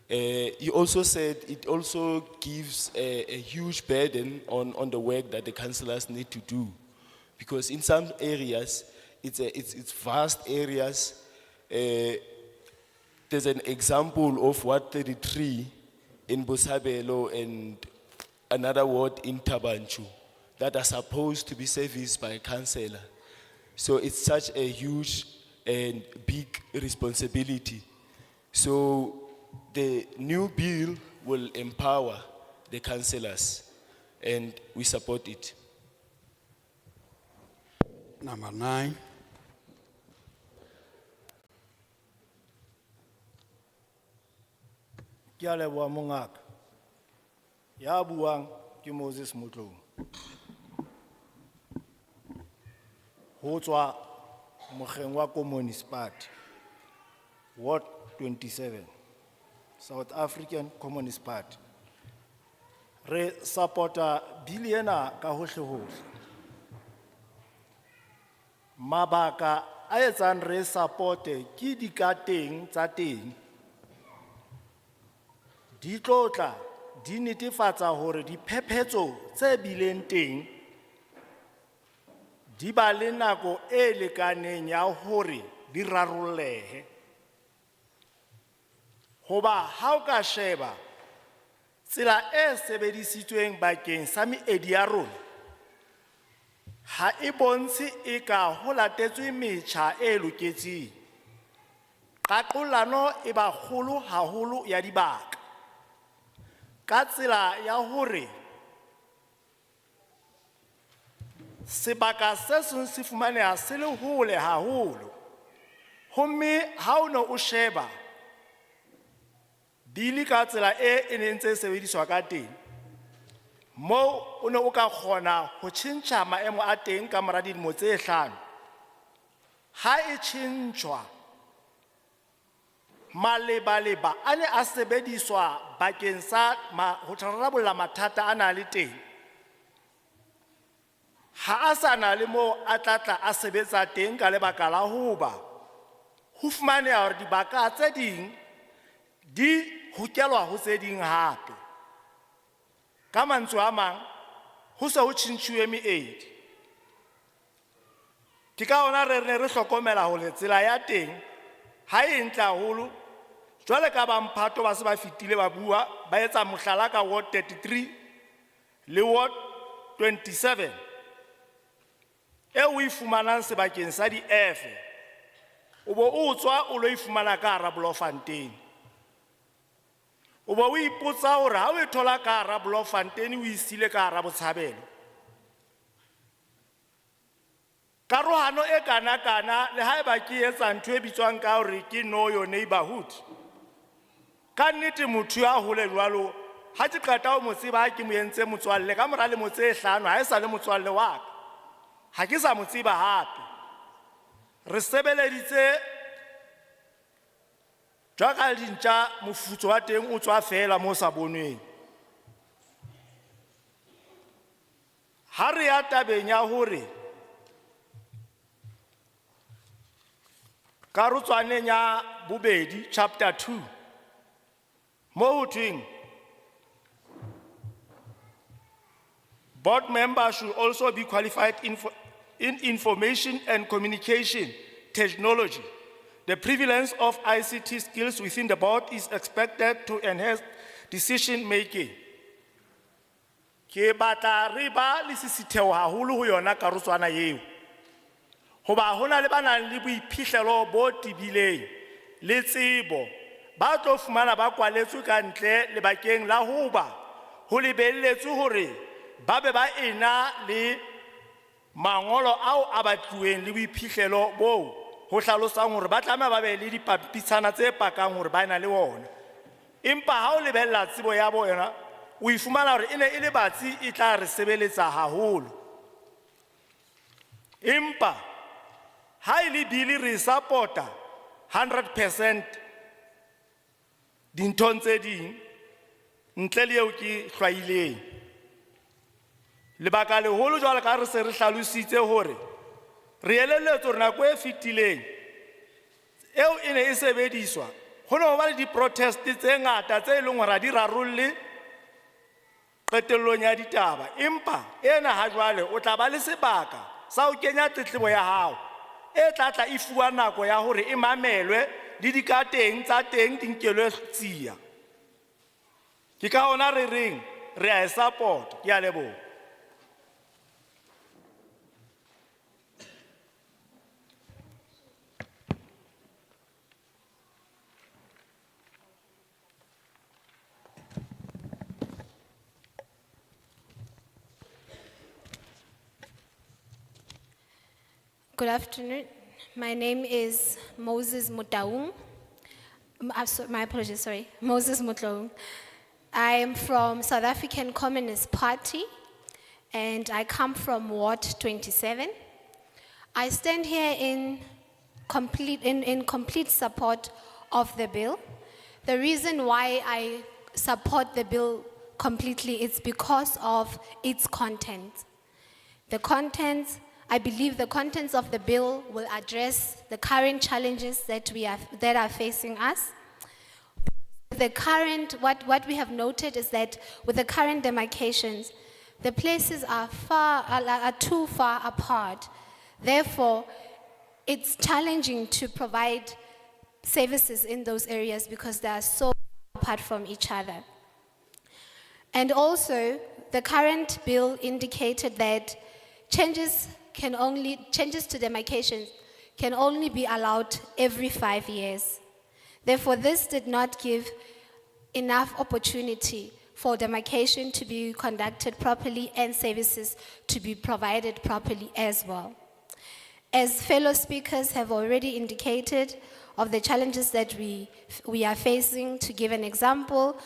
You also said it also gives a huge burden on the work that the councillors need to do. Because in some areas, it's vast areas. There's an example of Ward 33 in Bosabelo and another ward in Tabanchu that are supposed to be serviced by a councillor. So it's such a huge and big responsibility. So the new bill will empower the councillors and we support it. Number 9. Ke a leboha mongaka. Ya buang ke Moses Motlong. Ho tswa mokgeng wa Communist Party, Ward 27, South African Communist Party. Re supporta bill ena ka hohle hohle. Mabaka a etsang re supporte ke dikateng tsa teng. Di tlotla di netefatsa hore diphephetso tse bileng teng di ba le nako e lekaneng ya hore di rarollehe. Hoba ha o ka sheba tsela e sebedisitsweng bakeng sa meedi ya rona ha e bontshe eka ho latetswe metjha e loketseng. Qaqolano e ba kgolo haholo ya dibaka ka tsela ya hore sebaka se seng se fumaneha se le hole haholo. Homme ha o ne o sheba bili ka tsela e neng tse sebediswa ka teng, mo o ne o ka kgona ho tjhentjha maemo a teng ka mora dilemo tse 5. Ha e tjhentjhwa malebaleba a ne a sebediswa bakeng sa ho rarabolla mathata a na le teng, ha a sa na le mo a tlatla a sebetsa teng ka lebaka la hoba ho fumaneha hore dibaka tse ding di hokelwa ho tse ding hape. Ka mantswe a mang ho se ho tjhentjhuwe meedi. Ke ka hona re ne re hlokomela hore tsela ya teng ha e ntle haholo. Jwale ka ba Mphato ba se ba fitile ba bua ba etsa mohlala ka Ward 33 le Ward 27 e o e fumanang sebakeng sa di-F, o bo o tswa o lo e fumana ka hara Bloemfontein. O bo o ipotsa hore ha o e thola ka hara Bloemfontein o isile ka hara Botshabelo, karohano e kana le haeba ke etsa ntho e bitswang ka hore ke know your neighborhood. Ka nnete motho ya hole jwalo ha ke qeta o mo tseba ha ke mo entse motswalle ka mora lemo tse 5 ha e sa le motswalle wa ka, ha ke sa mo tseba hape. Re sebeleditse jwaka dintja mofutso wa teng o tswa fela mo sa bonweng. Ha re ya tabeng ya hore karotswaneng ya bobedi chapter 2 mo ho thweng board members should also be qualified in information and communication technology. The prevalence of ICT skills within the board is expected to enhance decision making. Ke batla re ba le sisitheo haholo ho yona karotswana eo. Hoba hona le bana le boiphihlelo bo tibileng le tsebo ba tlo fumana ba kwaletswe ka ntle le bakeng la hoba ho lebelletswe hore ba be ba ena le mangolo ao a batluweng le boiphihlelo boo ho hlalosang hore ba tlameha ba be le dipampitshana tse pakang hore ba ena le ona. Empa ha o lebella tsebo ya bona o ifumana hore ene e le batsi e tla re sebeletsa haholo. Empa ha e le bili re supporta 100% dinthong tse ding ntle le eo ke hlwaileng. Lebaka leholo jwale ka re se re hlalositse hore re elelletswe hore nako e fetileng eo e ne e sebediswa ho ne ho ba le di-protest tse ngata tse leng hore ha di rarolle qetellong ya ditaba. Empa ena ha jwale o tla ba le sebaka sa ho kenya tletlebo ya hao e tla e fuwa nako ya hore e mamelwe le dikateng tsa teng di nkelwe tsia. Ke ka hona re reng re a e support. Ke a leboha. Good afternoon. My name is Moses Mutaung. My apologies, sorry. Moses Mutaung. I am from South African Communist Party and I come from Ward 27. I stand here in complete support of the bill. The reason why I support the bill completely is because of its content. The contents, I believe the contents of the bill will address the current challenges that are facing us. What we have noted is that with the current demarcations, the places are too far apart. Therefore, it's challenging to provide services in those areas because they are so apart from each other. And also, the current bill indicated that changes to demarcations can only be allowed every 5 years. Therefore, this did not give enough opportunity for demarcation to be conducted properly and services to be provided properly as well. As fellow speakers have already indicated of the challenges that we are facing, to give an example,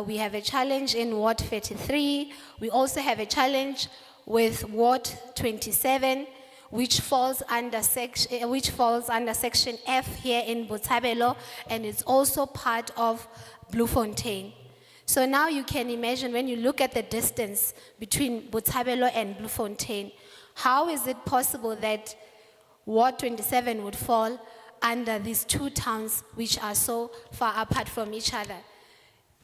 we have a challenge in Ward 33. We also have a challenge with Ward 27, which falls under section F here in Botshabelo, and it's also part of Bloemfontein. So now you can imagine when you look at the distance between Botshabelo and Bloemfontein, how is it possible that Ward 27 would fall under these two towns which are so far apart from each other?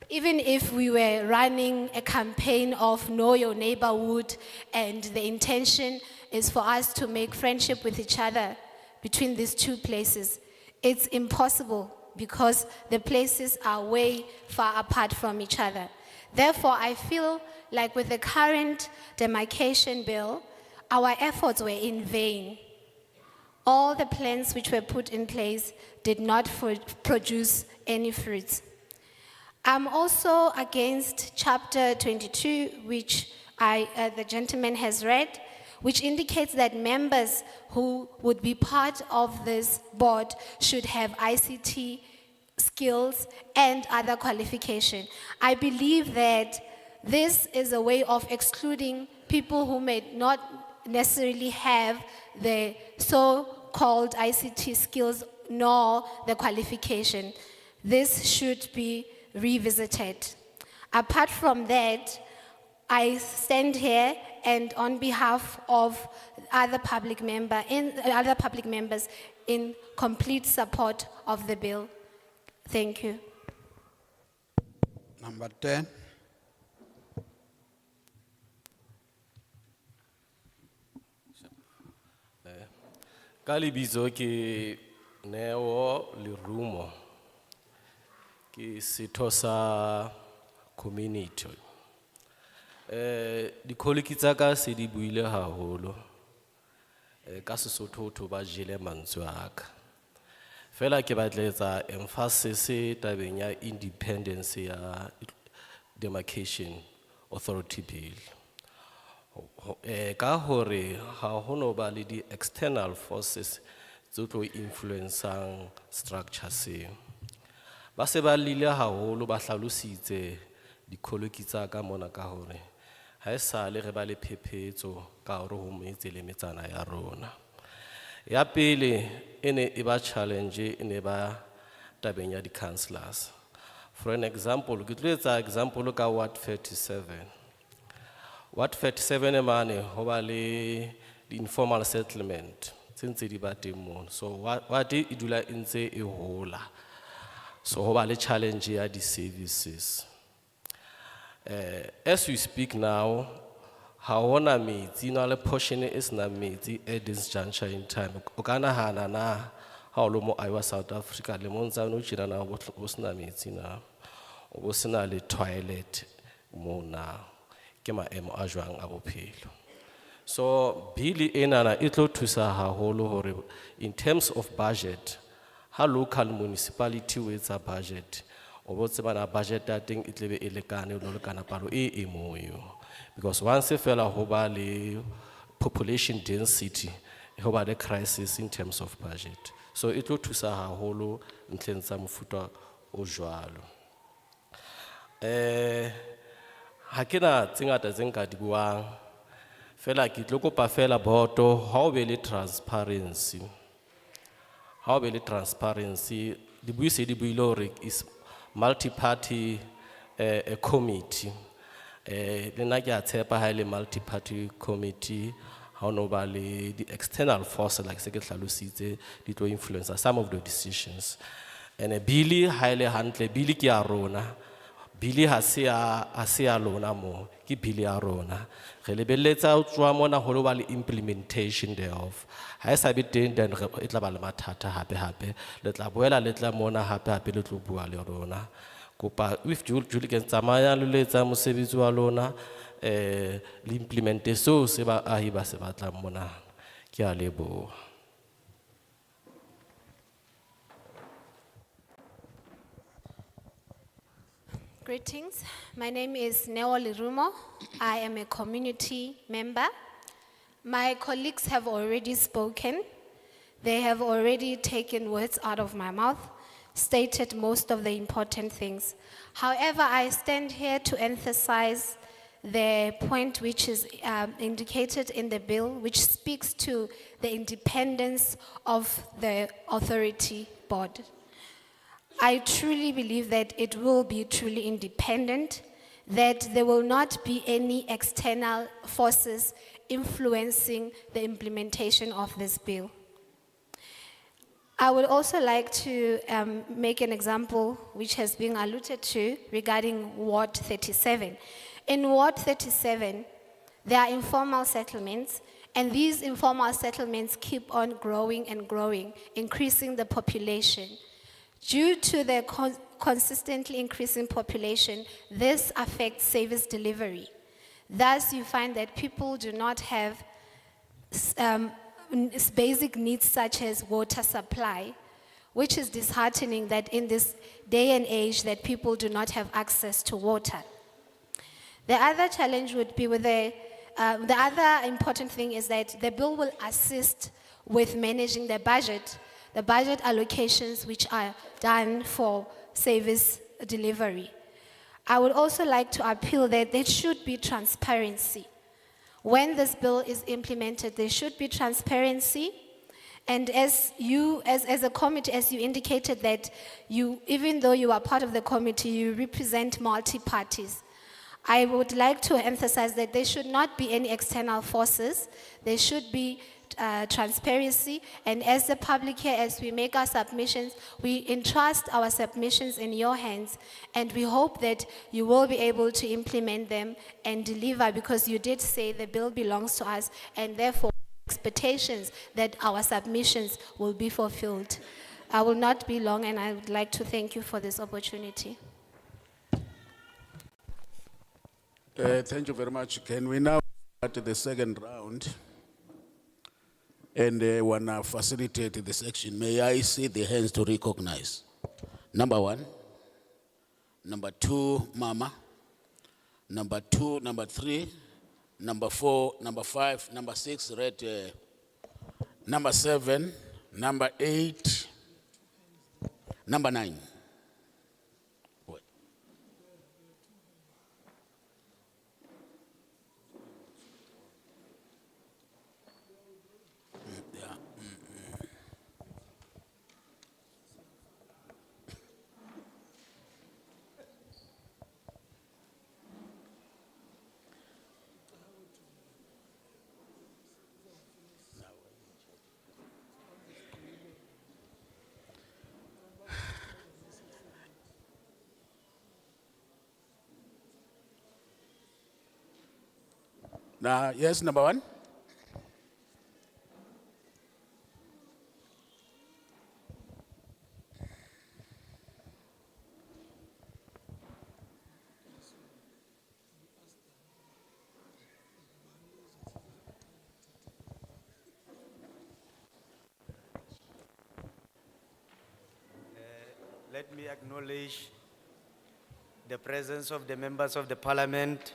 Even if we were running a campaign of Know Your Neighborhood and the intention is for us to make friendship with each other between these two places, it's impossible because the places are way far apart from each other. Therefore, I feel like with the current demarcation bill, our efforts were in vain. All the plans which were put in place did not produce any fruits. I'm also against chapter 22, which the gentleman has read, which indicates that members who would be part of this board should have ICT skills and other qualification. I believe that this is a way of excluding people who may not necessarily have the so-called ICT skills nor the qualification. This should be revisited. Apart from that, I stand here and on behalf of other public members in complete support of the bill. Thank you. Number 10. Ka lebitso ke Neo Lerumo. Ke setho sa community. Di-colleague tsa ka se di buile haholo. Ka Sesotho ho ba jele mantswe a ka. Fela ke batletsa emphasis tabeng ya independence ya Demarcation Authority Bill. Ka hore ha ho no ba le di external forces tse tlo influenceang structure seo. Ba se ba lile haholo ba hlalositse di-colleague tsa ka mona ka hore ha e sale re ba le phephetso ka hore ho metse le metsana ya rona. Ya pele ene e ba challenge ene ba tabeng ya di-councillors. For an example, ke tlo etsa example ka Ward 37. Ward 37 mane ho ba le di-informal settlement tse ntse di ba teng mono. So what e dula e ntse e hola. So ho ba le challenge ya di-services. As we speak now, ha hona metsi, na le portion e sena metsi at this juncture in time. O ka nahana na ha o le mo Iowa, South Africa, le montsane o tjena na o sena metsi na, o sena le toilet mo na, ke maemo a jwang a bophelo. So bill ena na e tlo thusa haholo hore in terms of budget, ha local municipality o etsa budget, o botse bana budget ya teng e tlebe e lekane o lekana palo e moyo. Because once fela ho ba le population density, ho ba le crisis in terms of budget. So it will thusa haholo ntleng tsa mofuta o jwalo. Ha kena tse ngata tse nka di buang, fela ke tlo kopa fela boto ha o be le transparency. Ha o be le transparency, di buise di buile hore is multi-party committee. Le nna ke a tshepa ha ele multi-party committee, ha no ba le the external force like se ke hlalositse di tlo influence some of the decisions. And bill ha ele hantle, bill ke ya rona. Bill ha se ya lona mo, ke bill ya rona. Re lebelletsa ho tswa mona ho lo ba le implementation thereof. Ha e sa be teng then e tla ba le mathata hape le tla boela le tla mona hape le tlo bua le rona. Kopa with Julie ke tsamaya le letsa mosebetsi wa lona le implemente so se ba ahi ba se batla mona. Ke a leboha. Greetings. My name is Neo Lirumo. I am a community member. My colleagues have already spoken. They have already taken words out of my mouth, stated most of the important things. However, I stand here to emphasize the point which is indicated in the bill, which speaks to the independence of the authority board. I truly believe that it will be truly independent, that there will not be any external forces influencing the implementation of this bill. I would also like to make an example which has been alluded to regarding Ward 37. In Ward 37, there are informal settlements, and these informal settlements keep on growing and growing, increasing the population. Due to the consistently increasing population, this affects service delivery. Thus, you find that people do not have basic needs such as water supply, which is disheartening that in this day and age that people do not have access to water. The other challenge would be with the other important thing is that the bill will assist with managing the budget allocations which are done for service delivery. I would also like to appeal that there should be transparency. When this bill is implemented, there should be transparency. And as a committee, as you indicated that you, even though you are part of the committee, you represent multi-parties. I would like to emphasize that there should not be any external forces. There should be transparency, and as the public here, as we make our submissions, we entrust our submissions in your hands, and we hope that you will be able to implement them and deliver, because you did say the bill belongs to us, and therefore expectations that our submissions will be fulfilled. I will not be long, and I would like to thank you for this opportunity. Thank you very much. Can we now start the second round? And wanna facilitate the section. May I see the hands to recognize? Number one. Number two, Mama. Number two, number three. number 4, number 5, number 6, read number 7, number 8, number 9. Wait. Yeah. Now, yes, number 1. Let me acknowledge the presence of the members of the parliament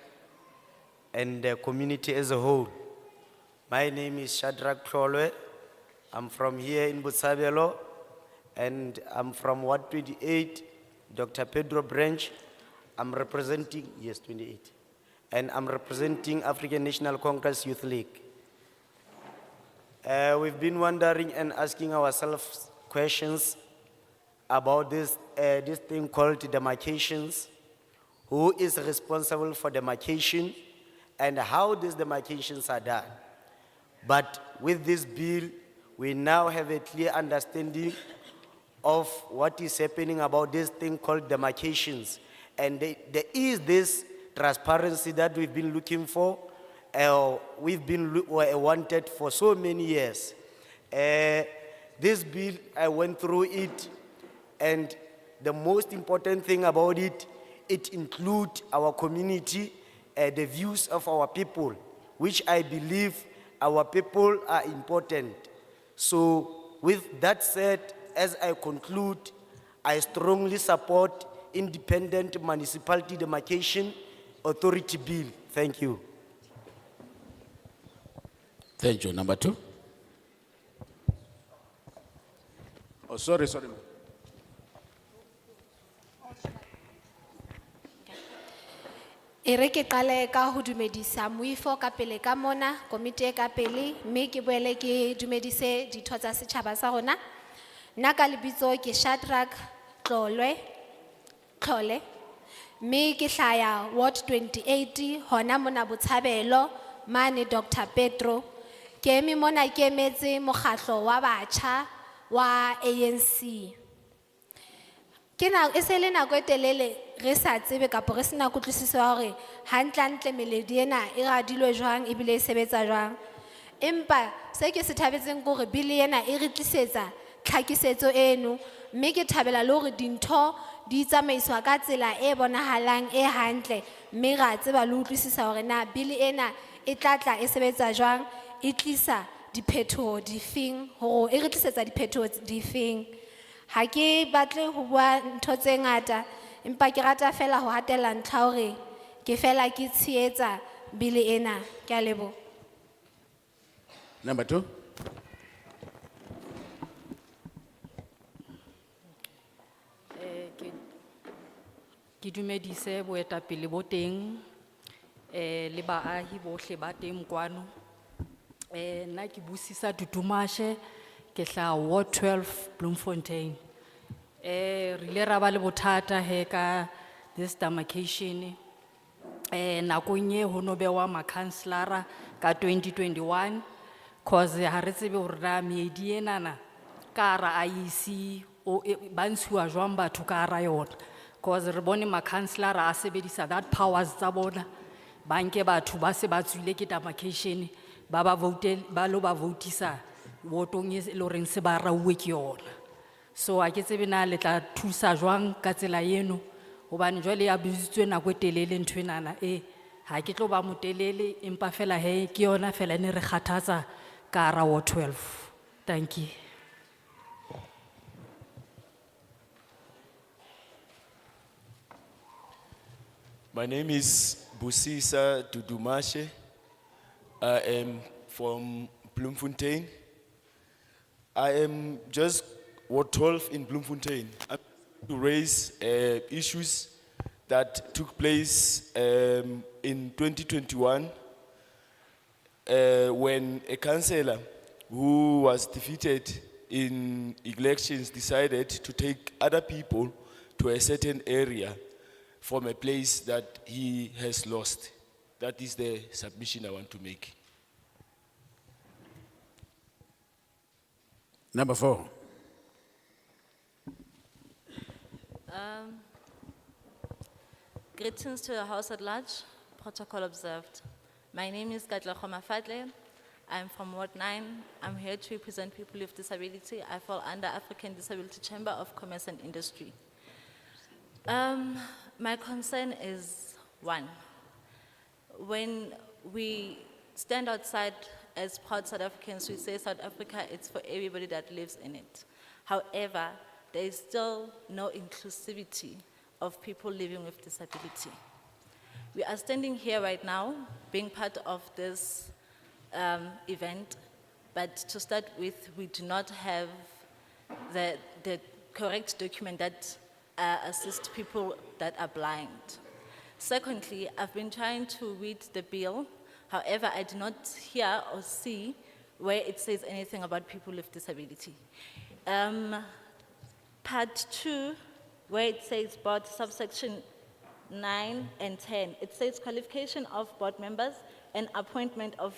and the community as a whole. My name is Shadrach Klolwe. I'm from here in Botshabelo, and I'm from Ward 28, Dr. Pedro Branch. I'm representing, yes, 28. And I'm representing African National Congress Youth League. We've been wondering and asking ourselves questions about this thing called demarcations. Who is responsible for demarcation and how these demarcations are done? But with this bill, we now have a clear understanding of what is happening about this thing called demarcations. And there is this transparency that we've been looking for. We've been wanted for so many years. This bill, I went through it, and the most important thing about it, it includes our community, the views of our people, which I believe our people are important. So with that said, as I conclude, I strongly support Independent Municipality Demarcation Authority Bill. Thank you. Thank you. Number 2. Oh, sorry. E re ke qale ka ho dumedisa moifo ka pele ka mona, komite e ka pele, mme ke boele ke dumedise ditho tsa setjhaba sa rona. Nna ka lebitso ke Shadrach Klolwe, mme ke hlaya Ward 28 hona mona Botshabelo, mane Dr. Pedro. Ke eme mona ke emetse mokgatlo wa batjha wa ANC. E se le nako e telele re sa tsebe kapo re sena kutlwisiso ya hore hantle meledi ena e radilwe jwang ebile e sebetsa jwang. Empa se ke se thabetseng ke hore bili ena e re tlisetsa tlhakisetso eno, mme ke thabela le hore dintho di tsamaiswa ka tsela e bonahalang e hantle, mme ra tseba le utlwisisa hore na bili ena e tlatla e sebetsa jwang, e tlisa diphethoho difeng, hore e re tlisetsa diphethoho difeng. Ha ke batle ho bua ntho tse ngata, empa ke rata fela ho hatella ntlha hore ke fela ke tshehetsa bili ena. Ke a leboha. Number 2. Ke dumedise boetapele bo teng le baahi bohle ba teng kwano. Nna ke busisa Tutumashe ke hlaha Ward 12 Bloemfontein. Re ile ra ba le bothata he ka this demarcation. Nakong e ho no bewa ma-councillora ka 2021, cause ha re tsebe hore na meedi enana ka hara IEC ba ntshuwa jwang batho ka hara yona. Cause re bone ma-councillora a sebedisa that powers tsa bona, ba nke batho ba se ba tswile ke demarcation, ba lo ba votisa wotong e le horeng se ba rauwe ke yona. So ha ke tsebe na le tla thusa jwang ka tsela eno, hobane jwale ya busitswe nako e telele ntho enana ha ke tlo ba motelele, empa fela he ke yona fela ne re kgathatsa ka hara Ward 12. Thank you. My name is Busisa Dudumashe. I am from Bloemfontein. I am just Ward 12 in Bloemfontein. I'm to raise issues that took place in 2021 when a councillor who was defeated in elections decided to take other people to a certain area from a place that he has lost. That is the submission I want to make. Number 4. Greetings to the House at large, protocol observed. My name is Katlego Mafadle. I'm from Ward 9. I'm here to represent people with disability. I fall under African Disability Chamber of Commerce and Industry. My concern is one, when we stand outside as proud South Africans, we say South Africa, it's for everybody that lives in it. However, there is still no inclusivity of people living with disability. We are standing here right now, being part of this event, but to start with, we do not have the correct document that assists people that are blind. Secondly, I've been trying to read the bill. However, I do not hear or see where it says anything about people with disability. Part 2, where it says board subsection 9 and 10, it says qualification of board members and appointment of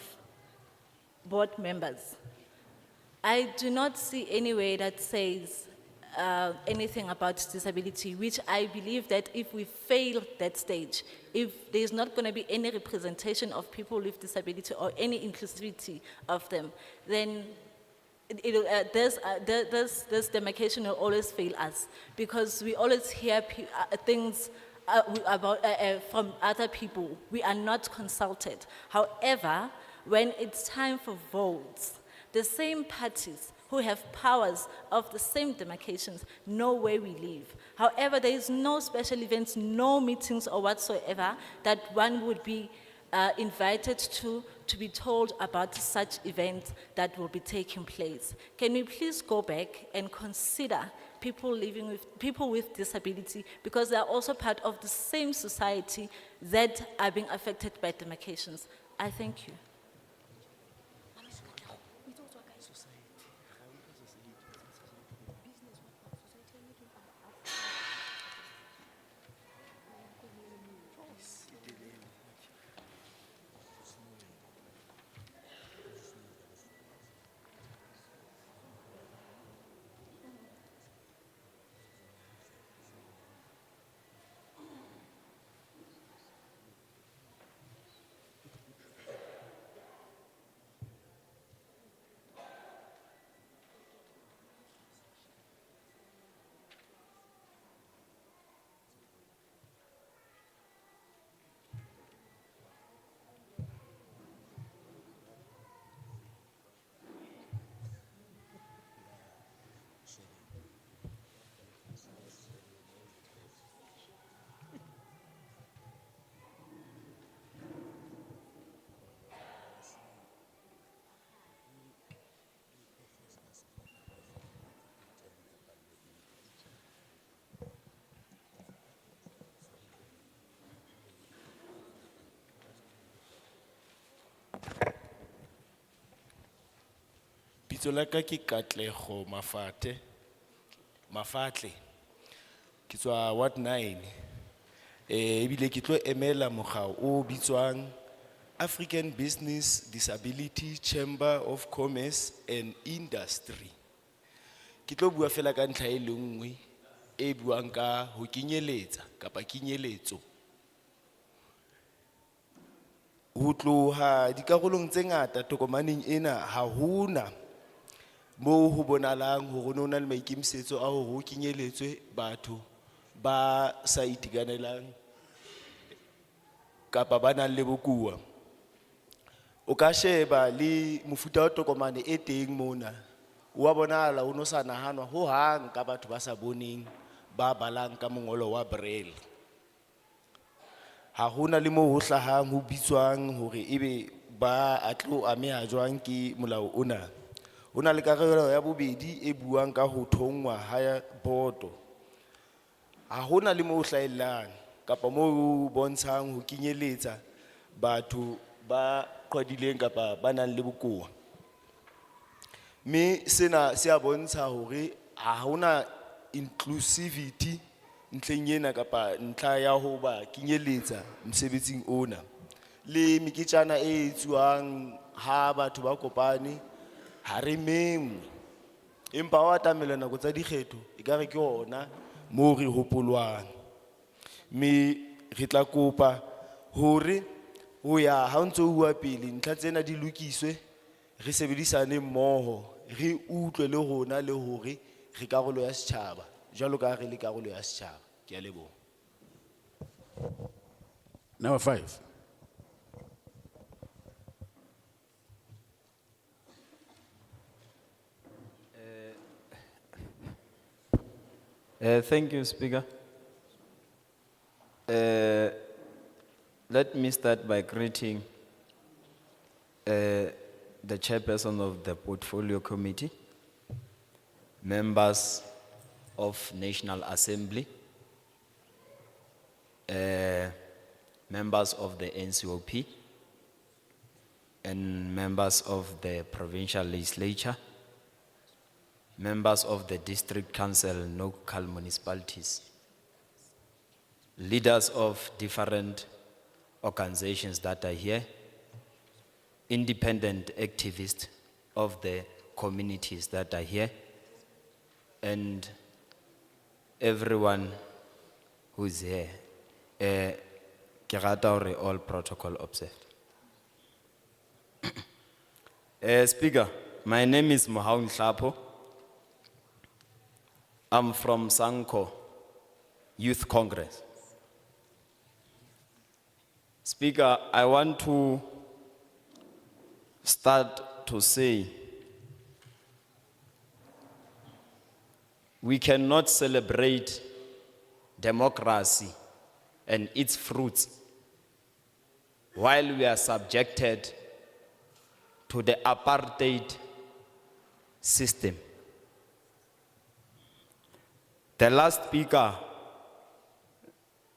board members. I do not see anywhere that says anything about disability, which I believe that if we fail that stage, if there's not going to be any representation of people with disability or any inclusivity of them, then this demarcation will always fail us, because we always hear things from other people. We are not consulted. However, when it's time for votes, the same parties who have powers of the same demarcations know where we live. However, there is no special events, no meetings or whatsoever that one would be invited to be told about such events that will be taking place. Can we please go back and consider people with disability, because they are also part of the same society that are being affected by demarcations? I thank you. Bitso la ka ke Katlego Mafatle. Ke tswa Ward 9. Ebile ke tlo emela mokga o bitswang African Business Disability Chamber of Commerce and Industry. Ke tlo bua fela ka ntlha e le nngwe e buang ka ho kenyeletsa kapa kenyeletso. Ho tloha dikarolong tse ngata tokomaneng ena ha hona mo ho bonalang hore ho na le maikemisetso a hore ho kenyeletswe batho ba sa itekanelang kapa ba nang le bokoa. O ka sheba le mofuta wa tokomane e teng mona, wa bonahala ho no sa nahanwa ho hang ka batho ba sa boneng ba balang ka mongolo wa Braille. Ha hona le mo ho hlahang ho bitswang hore ebe ba atlo ameha jwang ke molao ona. Ona le karolo ya bobedi e buang ka ho thongwa ha boto. Ha hona le mo hlaelang kapa mo bontshang ho kenyeletsa batho ba qwadileng kapa ba nang le bokowa. Me sena se a bontsha hore ha hona inclusivity ntleng ena kapa ntlha ya ho ba kenyeletsa mosebetsing ona. Le meketjana e etsuwang ha batho ba kopane ha re mengwe. Empa wa atamela nako tsa dikgetho ekare ke ona mo re hopolwang. Me re tla kopa hore ho ya ha ntse huwa pele ntlha tsena di lokiswe, re sebedisane mmoho, re utlwe le rona le hore re karolo ya setjhaba jwalo ka re le karolo ya setjhaba. Ke a leboha. Number 5. Thank you, Speaker. Let me start by greeting the chairperson of the Portfolio Committee, members of National Assembly, members of the NCOP, and members of the provincial legislature, members of the district council and local municipalities, leaders of different organizations that are here, independent activists of the communities that are here, and everyone who is here. Ke rata hore all protocol observed. Speaker, my name is Mohaun Hlapo. I'm from Sanko Youth Congress. Speaker, I want to start to say we cannot celebrate democracy and its fruits while we are subjected to the apartheid system. The last speaker,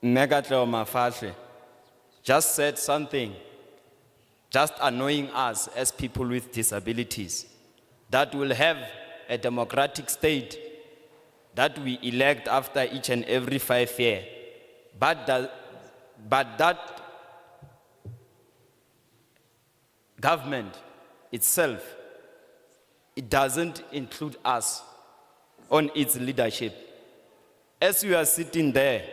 Megatleo Mafashe, just said something just annoying us as people with disabilities, that will have a democratic state that we elect after each and every 5 years. But that government itself, it doesn't include us on its leadership. As you are sitting there,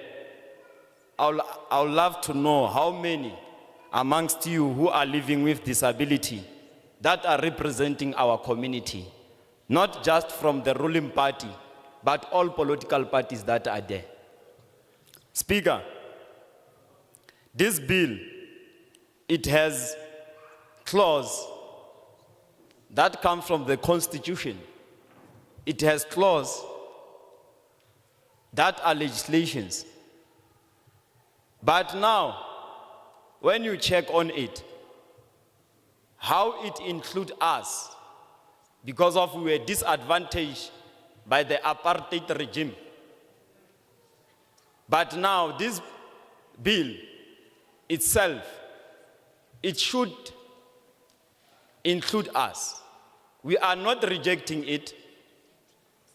I would love to know how many amongst you who are living with disability that are representing our community, not just from the ruling party, but all political parties that are there. Speaker, this bill, it has clause that come from the Constitution. It has clause that are legislations. But now, when you check on it, how it include us, because of we were disadvantaged by the apartheid regime. But now this bill itself, it should include us. We are not rejecting it,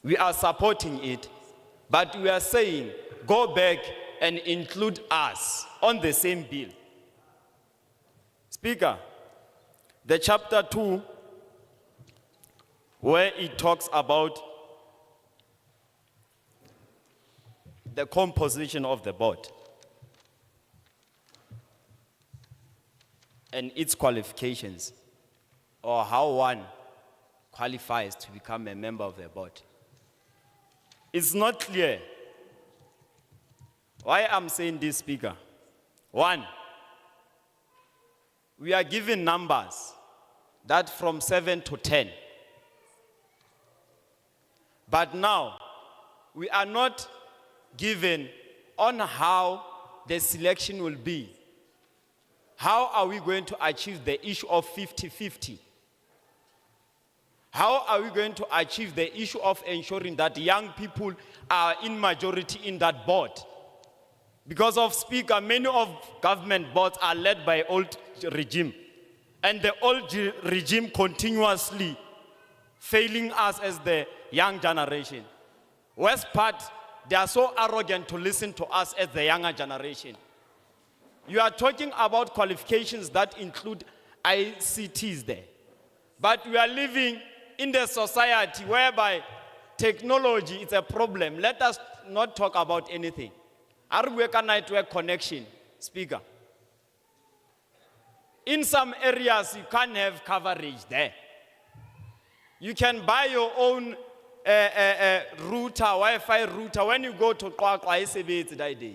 we are supporting it, but we are saying, go back and include us on the same bill. Speaker, the chapter 2, where it talks about the composition of the board and its qualifications, or how one qualifies to become a member of the board. It's not clear. Why I'm saying this, Speaker? One, we are given numbers that from 7 to 10. But now, we are not given on how the selection will be. how are we going to achieve the issue of 50-50? How are we going to achieve the issue of ensuring that young people are in majority in that board? Because of Speaker, many of government boards are led by old regime. And the old regime continuously failing us as the young generation. Worst part, they are so arrogant to listen to us as the younger generation. You are talking about qualifications that include ICTs there. But we are living in the society whereby technology is a problem. Let us not talk about anything. Our network connection, Speaker. In some areas, you can't have coverage there. You can buy your own router, Wi-Fi router. When you go to Kwakwa, it's that day.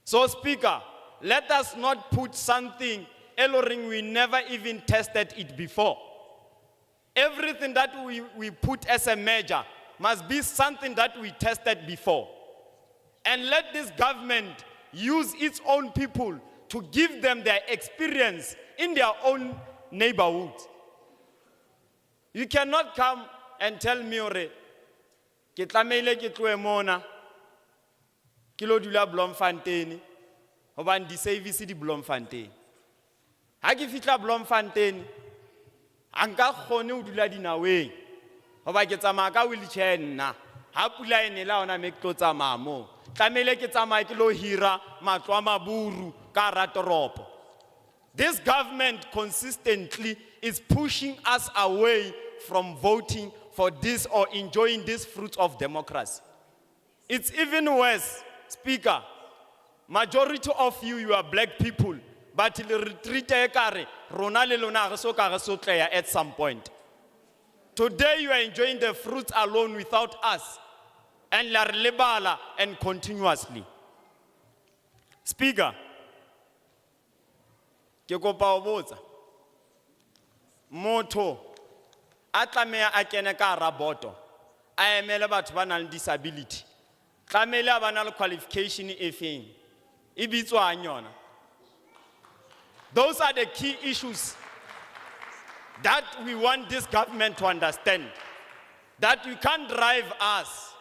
So, Speaker, let us not put something alluring we never even tested it before. Everything that we put as a measure must be something that we tested before. And let this government use its own people to give them their experience in their own neighborhood. You cannot come and tell me, "Ore, ke tlamehile ke tlohe mona, ke lo dula Bloemfontein, hobane di-service di Bloemfontein. Ha ke fihla Bloemfontein, anka kgone ho dula dinaweng, hoba ke tsamaya ka wheelchair nna. Ha pula e nela ona me ke tlo tsamaya moo. Tlamehile ke tsamaye ke lo hira matlo a maburu ka hara toropo." This government consistently is pushing us away from voting for this or enjoying this fruit of democracy. It's even worse, Speaker. Majority of you are black people, but at some point. Today you are enjoying the fruits alone without us, and and continuously. Speaker, ke kopa ho botsa motho a tlameha a kene ka hara boto a emele batho ba nang le disability, tlamehile a ba na le qualification e feng e bitswang yona. Those are the key issues that we want this government to understand, that you can't drive us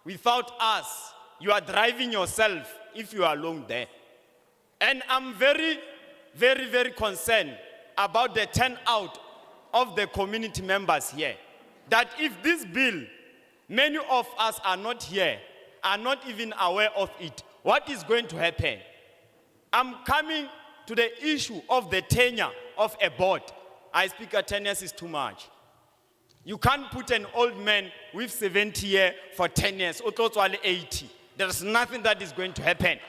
without us. You are driving yourself if you are alone there. And I'm very, very, very concerned about the turnout of the community members here. That if this bill, many of us are not here, are not even aware of it, what is going to happen? I'm coming to the issue of the tenure of a board. I speak 10 years is too much. You can't put an old man with 70 years for 10 years, or 80. There's nothing that is going to happen.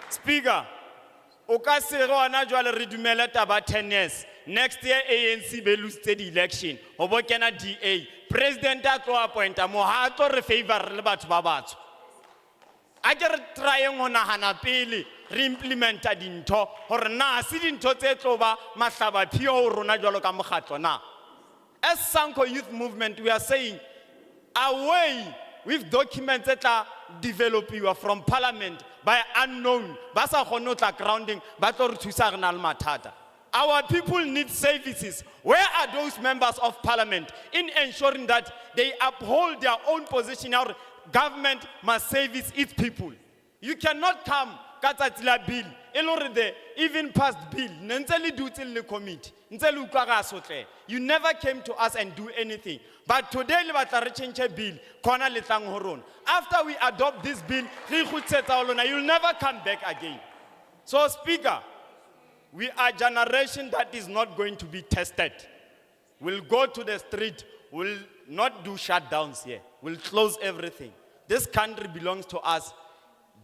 Speaker, Okasero anajwale redumela taba 10 years. Next year ANC be lose the election. Obokena DA. President atlo appointa mo ha tlo re favor le batho ba batsho. A ke re try ngona hana pele re implementa dintho hore na se dintho tse tlo ba mahlaba phio ho rona jwalo ka mokgatlo na. As Sanko Youth Movement, we are saying away with documents that are developed from Parliament by unknown, basa khonotla grounding, batlo re thusa re na le mathata. Our people need services. Where are those members of Parliament in ensuring that they uphold their own position? Our government must service its people. You cannot come katsatila bill elore even past bill nentse do till the committee ntse le utlwa ga sotle. You never came to us and do anything, but today le batla re change bill khona le tlang ho rona. After we adopt this bill re khutsetsa lona, you'll never come back again. So Speaker, we are a generation that is not going to be tested. We'll go to the street, we'll not do shutdowns here, we'll close everything. This country belongs to us.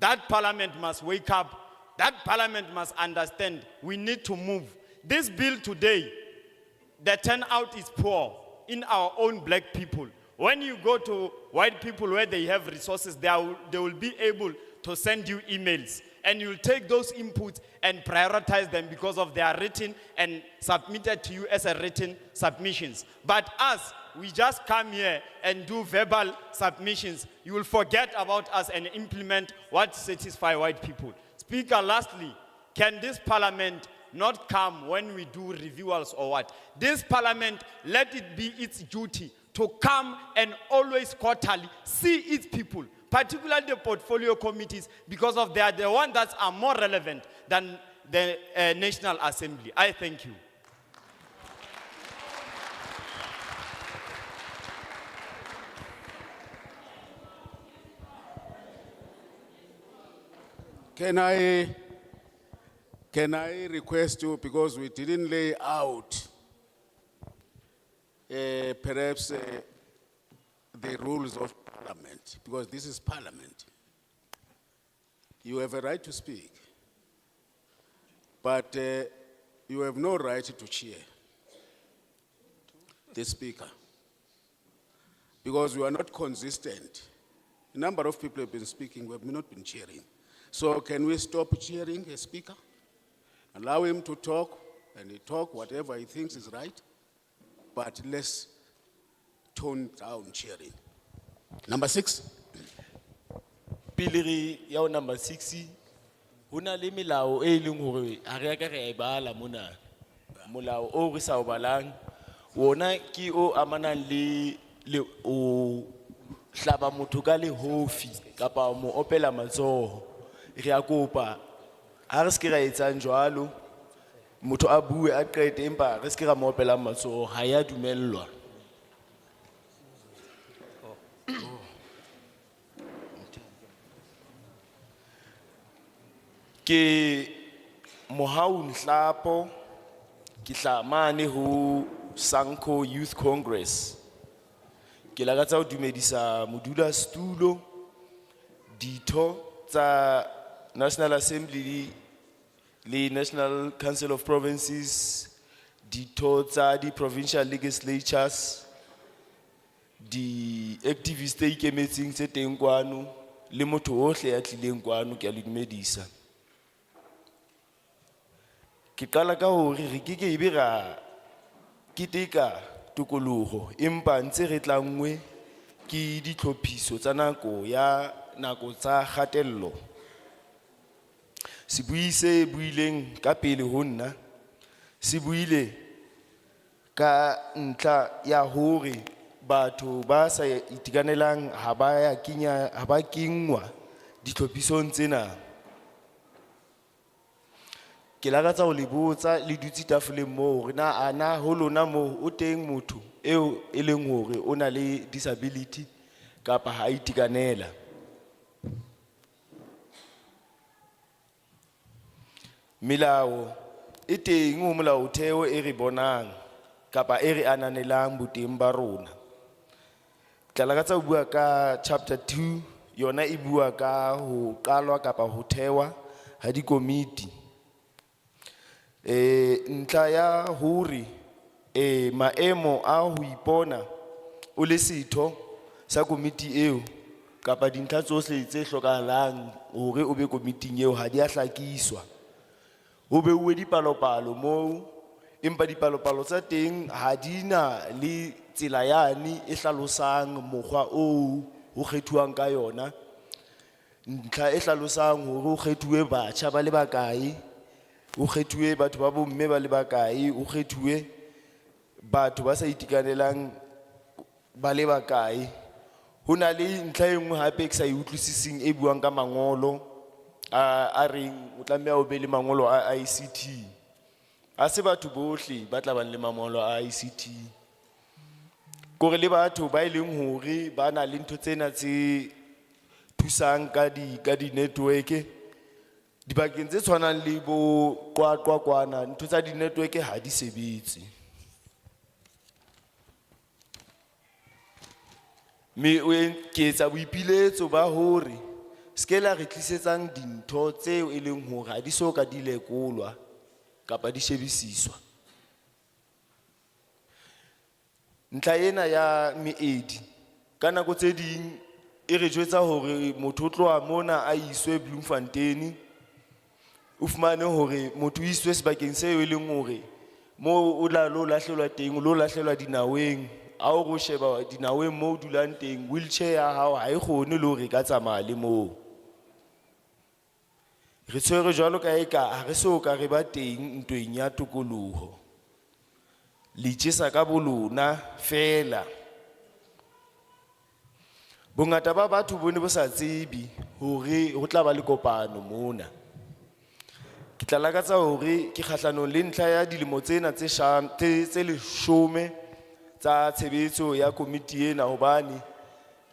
That parliament must wake up. That parliament must understand we need to move. This bill today, the turnout is poor in our own black people. When you go to white people where they have resources, they will be able to send you emails. And you'll take those inputs and prioritize them because of they are written and submitted to you as a written submissions. But us, we just come here and do verbal submissions, you will forget about us and implement what satisfies white people. Speaker, lastly, can this parliament not come when we do reviewals or what? This parliament, let it be its duty to come and always quarterly see its people, particularly the portfolio committees, because they are the ones that are more relevant than the National Assembly. I thank you. Can I request you, because we didn't lay out perhaps the rules of parliament, because this is parliament. You have a right to speak, but you have no right to cheer the speaker, because you are not consistent. A number of people have been speaking, we have not been cheering. So can we stop cheering a speaker? Allow him to talk, and he talk whatever he thinks is right, but let's tone down cheering. Number 6. Piliri yao number 6. Huna le milao e leng hore ha re ka re e bala mona. Molao o re sa o balang wona ki o amanang le o hlaba motho ka le hofi kapa mo opela matsoho. Re a kopa ha re se ke ra etsang jwalo motho a bue a qete empa re se ke ra mo opela matsoho ha ya dumellwa. Ke mohau nhlapo ke tla mane ho Sanko Youth Congress. Ke la gatsa ho dumedisa modula stulo ditho tsa National Assembly le National Council of Provinces, ditho tsa di provincial legislatures, di activists tse ikemetseng tse teng kwano le motho ohle ya tlileng kwano ke a le dumedisa. Ke qala ka hore re ke ebe ra kiteka tokoloho empa ntse re tlangwe ke ditlhophiso tsa nako tsa kgatello. Sebui se buileng ka pele ho nna se buile ka ntla ya hore batho ba sa itekanelang ha ba kingwa ditlhophisong tsena. Ke la gatsa ho le botsa le dutse tafoleng moo re na ana ho lona moo o teng motho eo e leng hore o na le disability kapa ha itekanela. Milao e teng ho molaotheo e re bonang kapa e re ananelang boteng ba rona. Ke la gatsa ho bua ka chapter 2 yona e bua ka ho qalwa kapa ho thewa ha di komiti. Ntla ya hore maemo a ho ipona o le setho sa komiti eo kapa dintlha tsohle tse hlokahalang hore o be komiting eo ha di a hlakiswa. Ho beuwe dipalopalo moo empa dipalopalo tsa teng ha di na le tsela yane e hlalosang mokgwa o ho kgethuwang ka yona. Ntlha e hlalosang hore ho kgethuwe batjha ba le bakae, ho kgethuwe batho ba bomme ba le bakae, ho kgethuwe batho ba sa itekanelang ba le bakae. Ho na le ntlha e nngwe hape ke sa e utlwisising e buang ka mangolo a reng o tlameha o be le mangolo a ICT. Ha se batho bohle ba tla bang le mangolo a ICT. Kore le batho ba ileng hore ba na le ntho tsena tse thusang ka di network dibakeng tse tshwanang le bo qwaqwa kwana ntho tsa di network ha di sebetse. Me o ke etsa boipiletso ba hore skela re tlisetsang dintho tseo e leng hore ha di soka di lekolwa kapa di shebisiswa. Ntla ena ya meedi ka nako tse ding e re jwetsa hore motho o tloha mona a iswe Bloemfontein o fumane hore motho o iswe sebakeng seo e leng hore mo o la lo lahlelwa teng lo lahlelwa dinaweng a o go sheba dinaweng moo o dulang teng, wheelchair ya hao ha e kgone le hore e ka tsamaya le moo. Re tshwere jwalo ka eka ha re so ka re ba teng ntweng ya tokoloho. Le itjesa ka bolona fela. Bongata ba batho bo ne bo sa tsebe hore ho tla ba le kopano mona. Ke tla lakatsa hore ke kgahlanong le ntlha ya dilemo tsena tse 10 tsa tshebetso ya komiti ena, hobane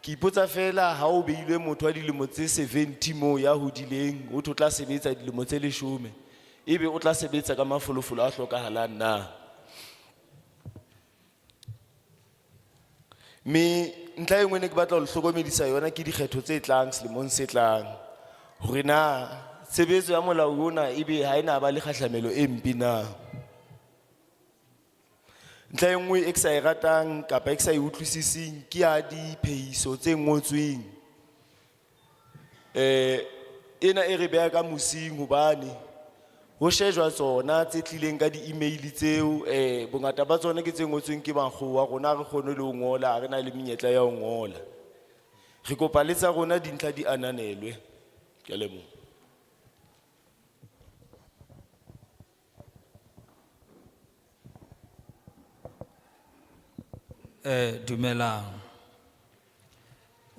ke ipotsa fela ha o beilwe motho wa dilemo tse 70 mo ya hodileng o tla sebetsa dilemo tse 10, ebe o tla sebetsa ka mafolofolo a hlokahalang na? Me ntlha e nngwe ne ke batla ho le hlokomedisa yona ke dikgetho tse tlang selemong se tlang, hore na tshebetso ya molao ona ebe ha ena ba le kgahlamelo e mpe na? Ntlha e nngwe e ke sa e ratang kapa e ke sa e utlwisising ke ya diphehiso tse ngotsweng. Ena e re beha ka mosing hobane ho shejwa tsona tse tlileng ka di-email tseo, bongata ba tsona ke tse ngotsweng ke bankgowa, rona re kgone le ho ngola, ha re na le menyetla ya ho ngola. Re kopa le tsa rona dintlha di ananelwe. Ke a leboha. Dumelang.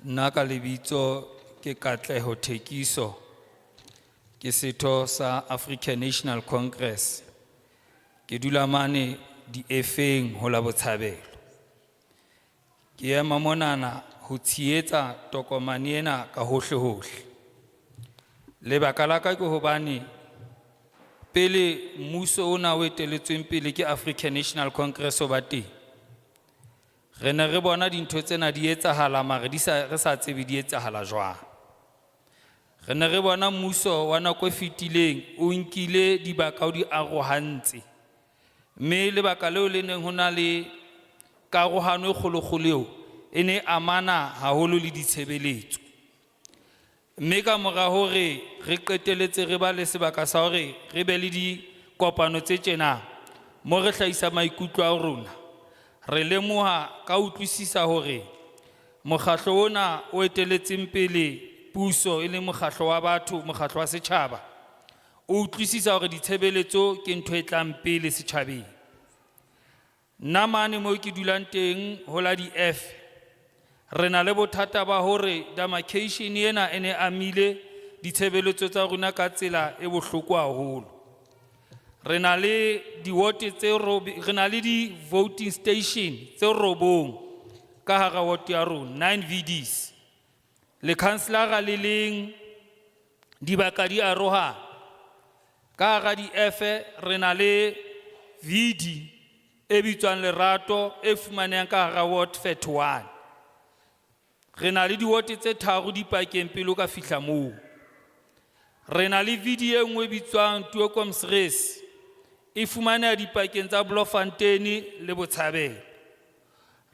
Nna ka lebitso ke Katleho Thekiso, ke setho sa African National Congress. Ke dula mane di-Efeng ho la Botshabelo. Ke ema monana ho tshehetsa tokomane ena ka hohle hohle. Lebaka la ka ke hobane pele mmuso ona o eteletsweng pele ke African National Congress o ba teng, re ne re bona dintho tsena di etsahala mare re sa tsebe di etsahala jwang. Re ne re bona mmuso wa nako e fetileng o nkile dibaka o di arohantse, mme lebaka leo le neng ho na le karohano e kgolokgolo eo e ne amana haholo le ditshebeletso. Mme ka mora hore re qeteletse re ba le sebaka sa hore re be le dikopano tse tjena mo re hlahisa maikutlo a rona, re lemoha ka utlwisisa hore mokgatlo ona o eteletseng pele puso e le mokgatlo wa batho, mokgatlo wa setjhaba, o utlwisisa hore ditshebeletso ke ntho e tlang pele setjhabeng. Nna mane moo ke dulang teng ho la di-F, re na le bothata ba hore demarcation ena e ne amile ditshebeletso tsa rona ka tsela e bohloko haholo. Re na le di-voting station tse 9 ka hara ward ya rona, 9 VDs. Le councillora le leng dibaka di aroha. Ka hara di-F re na le VD e bitswang Lerato e fumanehang ka hara ward 31. Re na le di-ward tse 3 dipakeng pele o ka fihla moo. Re na le VD e nngwe e bitswang Tuokomsres e fumaneha dipakeng tsa Bloemfontein le Botshabelo.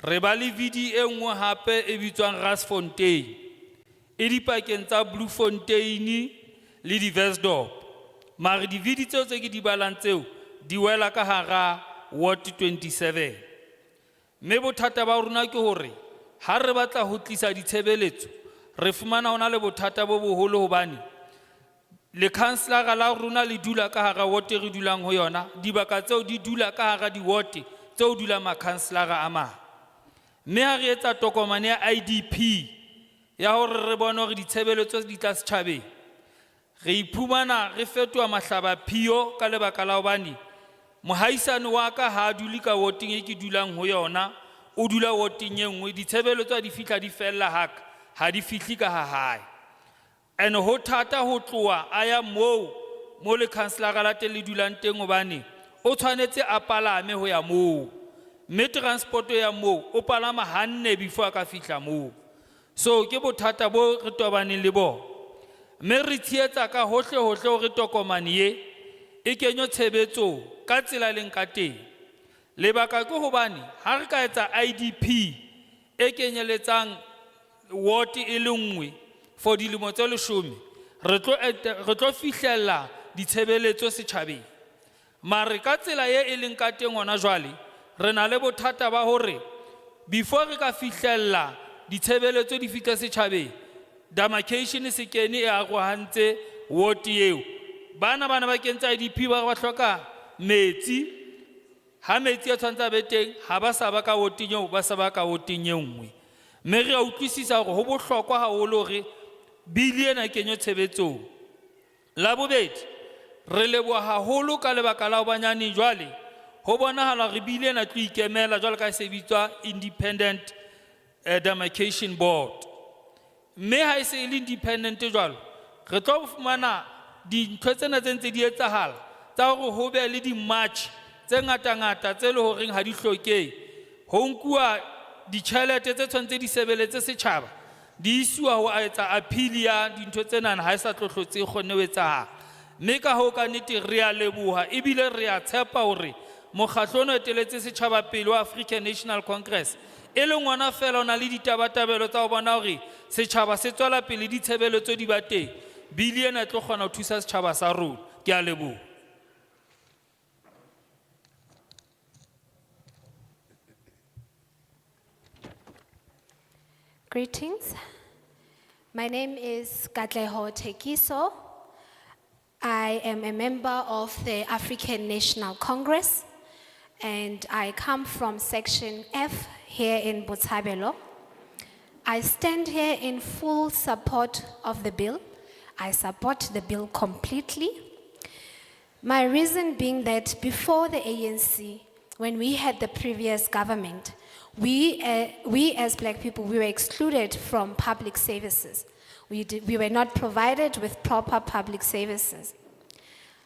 Re ba le VD e nngwe hape e bitswang Rasfontein e dipakeng tsa Bloemfontein le Diversdorp. Mare di-VD tseo tse ke di balang tseo di wela ka hara ward 27. Mme bothata ba rona ke hore ha re batla ho tlisa ditshebeletso re fumana hona le bothata bo boholo hobane le councillora la rona le dula ka hara ward re dulang ho yona, dibaka tseo di dula ka hara di-ward tseo dula ma-councillora a mang. Mme ha re etsa tokomane ya IDP ya hore re bone hore ditshebeletso di tla setjhabeng, re iphumana re fetoha mahlabaphio ka lebaka la hobane mohaisane wa ka ha dule ka warding e ke dulang ho yona, o dula warding e nngwe, ditshebeletso di fihla di fella haka, ha di fihli ka ha hae. And ho thata ho tloha a ya mo le councillora la teng le dulang teng hobane o tshwanetse a palame ho ya moo, mme transport ya moo o palama hanne before a ka fihla moo. So ke bothata bo re tobaneng le bo, mme re tshehetsa ka hohle hohle hore tokomane ye e kenywe tshebetso ka tsela leng ka teng. Lebaka ke hobane ha re ka etsa IDP e kenyeletsang ward e le nngwe for dilemo tse 10, re tlo fihlella ditshebeletso setjhabeng. Mare ka tsela ye e leng ka teng hona jwale, re na le bothata ba hore before re ka fihlella ditshebeletso di fihla setjhabeng, demarcation se kene e arohantse ward eo. Bana ba kentse IDP ba hloka metsi, ha metsi a tshwantse a be teng, ha ba sa ba ka warding eo, ba sa ba ka warding e nngwe. Mme re a utlwisisa hore ho bohlokwa haholo hore bili ena e kenywe tshebetsong. La bobedi, re leboha haholo ka lebaka la banyane jwale ho bonahala re bili ena tlo ikemela jwale ka se bitswa Independent Demarcation Board. Mme ha e se le independent jwalo, re tlo fumana dintho tsena tse ntse di etsahala tsa hore ho be le di-march tse ngata-ngata tse le horeng ha di hlokehe. Ho nkuwa ditjhelete tse tshwantse di sebeletse setjhaba, di isiwa ho etsa appeal ya dintho tsena ha e sa tlo hlotse kgonne ho etsahala. Mme ka hoo ka nnete re a leboha ebile re a tshepa hore mokgatlo ono eteletse setjhaba pele wa African National Congress e le ngwana fela o na le ditabatabelo tsa ho bona hore setjhaba se tswela pele ditshebeletso di ba teng. Bili ena e tlo kgona ho thusa setjhaba sa rona. Ke a leboha. Greetings. My name is Katleho Tekiso. I am a member of the African National Congress, and I come from Section F here in Botshabelo. I stand here in full support of the bill. I support the bill completely. My reason being that before the ANC, when we had the previous government, we as Black people, we were excluded from public services. We were not provided with proper public services.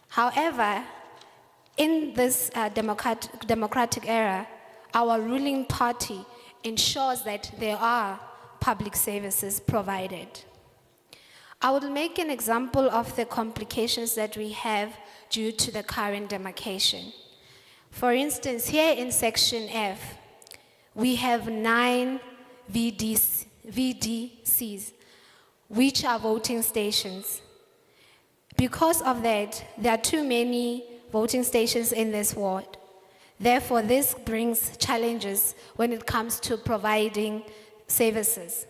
However, in this democratic era, our ruling party ensures that there are public services provided. I will make an example of the complications that we have due to the current demarcation. For instance, here in Section F, we have 9 VDCs, which are voting stations. Because of that, there are too many voting stations in this ward. Therefore, this brings challenges when it comes to providing services.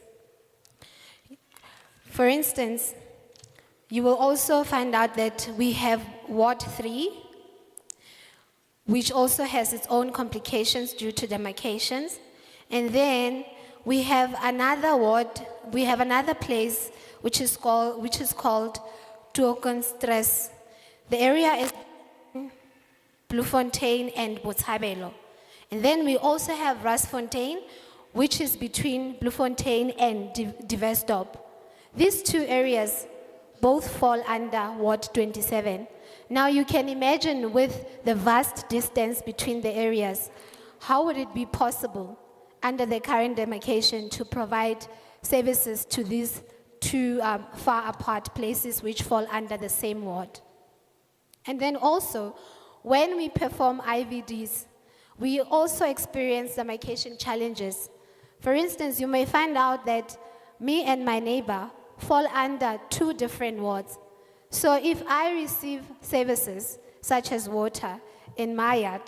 For instance, you will also find out that we have Ward 3, which also has its own complications due to demarcations. And then we have another ward, we have another place which is called Tuokonstress. The area is Bloemfontein and Botshabelo. And then we also have Rasfontein, which is between Bloemfontein and Diversdorp. These two areas both fall under Ward 27. Now you can imagine with the vast distance between the areas, how would it be possible under the current demarcation to provide services to these two far apart places which fall under the same ward? And then also, when we perform IVDs, we also experience demarcation challenges. For instance, you may find out that me and my neighbor fall under 2 different wards. So if I receive services such as water in my yard,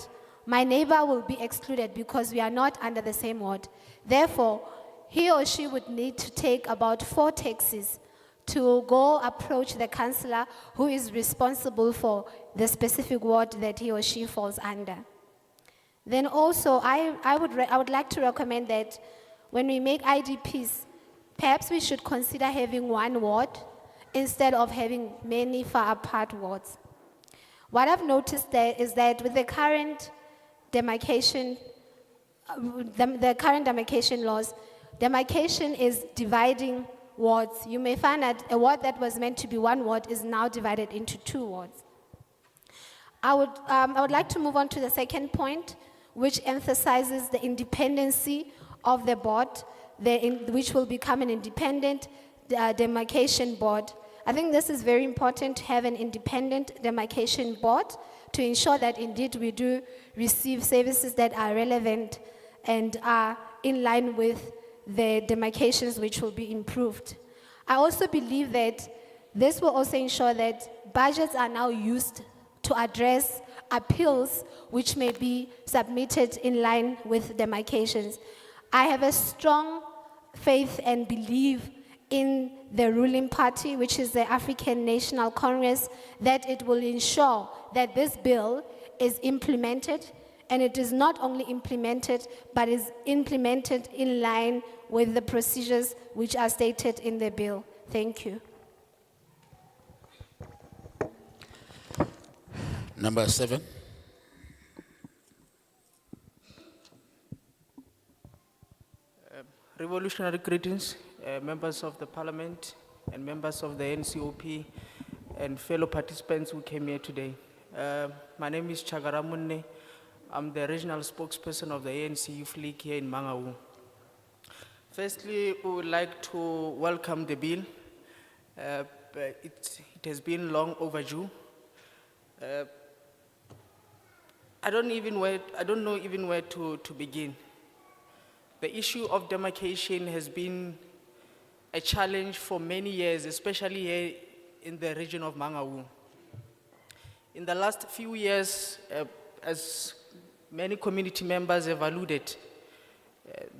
my neighbor will be excluded because we are not under the same ward. Therefore, he or she would need to take about 4 taxis to go approach the councillor who is responsible for the specific ward that he or she falls under. Then also, I would like to recommend that when we make IDPs, perhaps we should consider having 1 ward instead of having many far apart wards. What I've noticed there is that with the current demarcation, the current demarcation laws, demarcation is dividing wards. You may find that a ward that was meant to be 1 ward is now divided into 2 wards. I would like to move on to the second point, which emphasizes the independency of the board, which will become an independent demarcation board. I think this is very important to have an independent demarcation board to ensure that indeed we do receive services that are relevant and are in line with the demarcations which will be improved. I also believe that this will also ensure that budgets are now used to address appeals which may be submitted in line with demarcations. I have a strong faith and belief in the ruling party, which is the African National Congress, that it will ensure that this bill is implemented, and it is not only implemented, but is implemented in line with the procedures which are stated in the bill. Thank you. Number 7. Revolutionary greetings, members of the parliament and members of the NCOP and fellow participants who came here today. My name is Chagara Munne. I'm the regional spokesperson of the ANC Youth League here in Mangaung. Firstly, we would like to welcome the bill. It has been long overdue. I don't know even where to begin. The issue of demarcation has been a challenge for many years, especially here in the region of Mangaung. In the last few years, as many community members have alluded,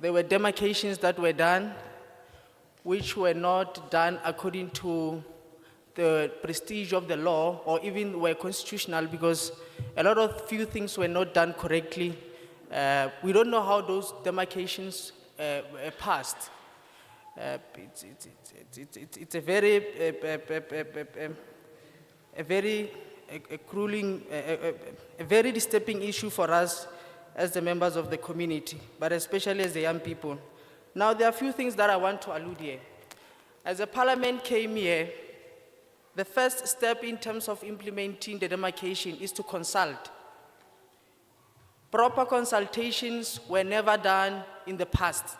there were demarcations that were done, which were not done according to the prestige of the law, or even were constitutional, because a lot of few things were not done correctly. We don't know how those demarcations passed. It's a very disturbing issue for us as the members of the community, but especially as the young people. Now, there are a few things that I want to allude here. As the parliament came here, the first step in terms of implementing the demarcation is to consult. Proper consultations were never done in the past.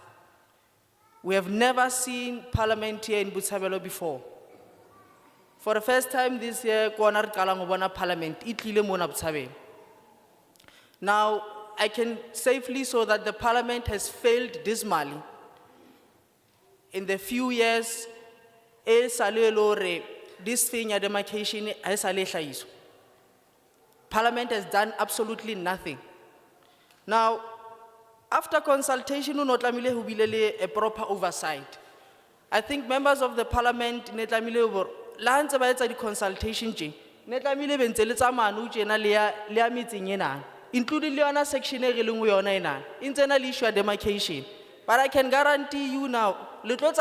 We have never seen parliament here in Botshabelo before. For the first time this year, parliament, now, I can safely say that the parliament has failed dismally. In the few years, this thing, demarcation, parliament has done absolutely nothing. Now, after consultation, not a proper oversight. I think members of the parliament, the consultation, including the section internal issue demarcation. But I can guarantee you now, it's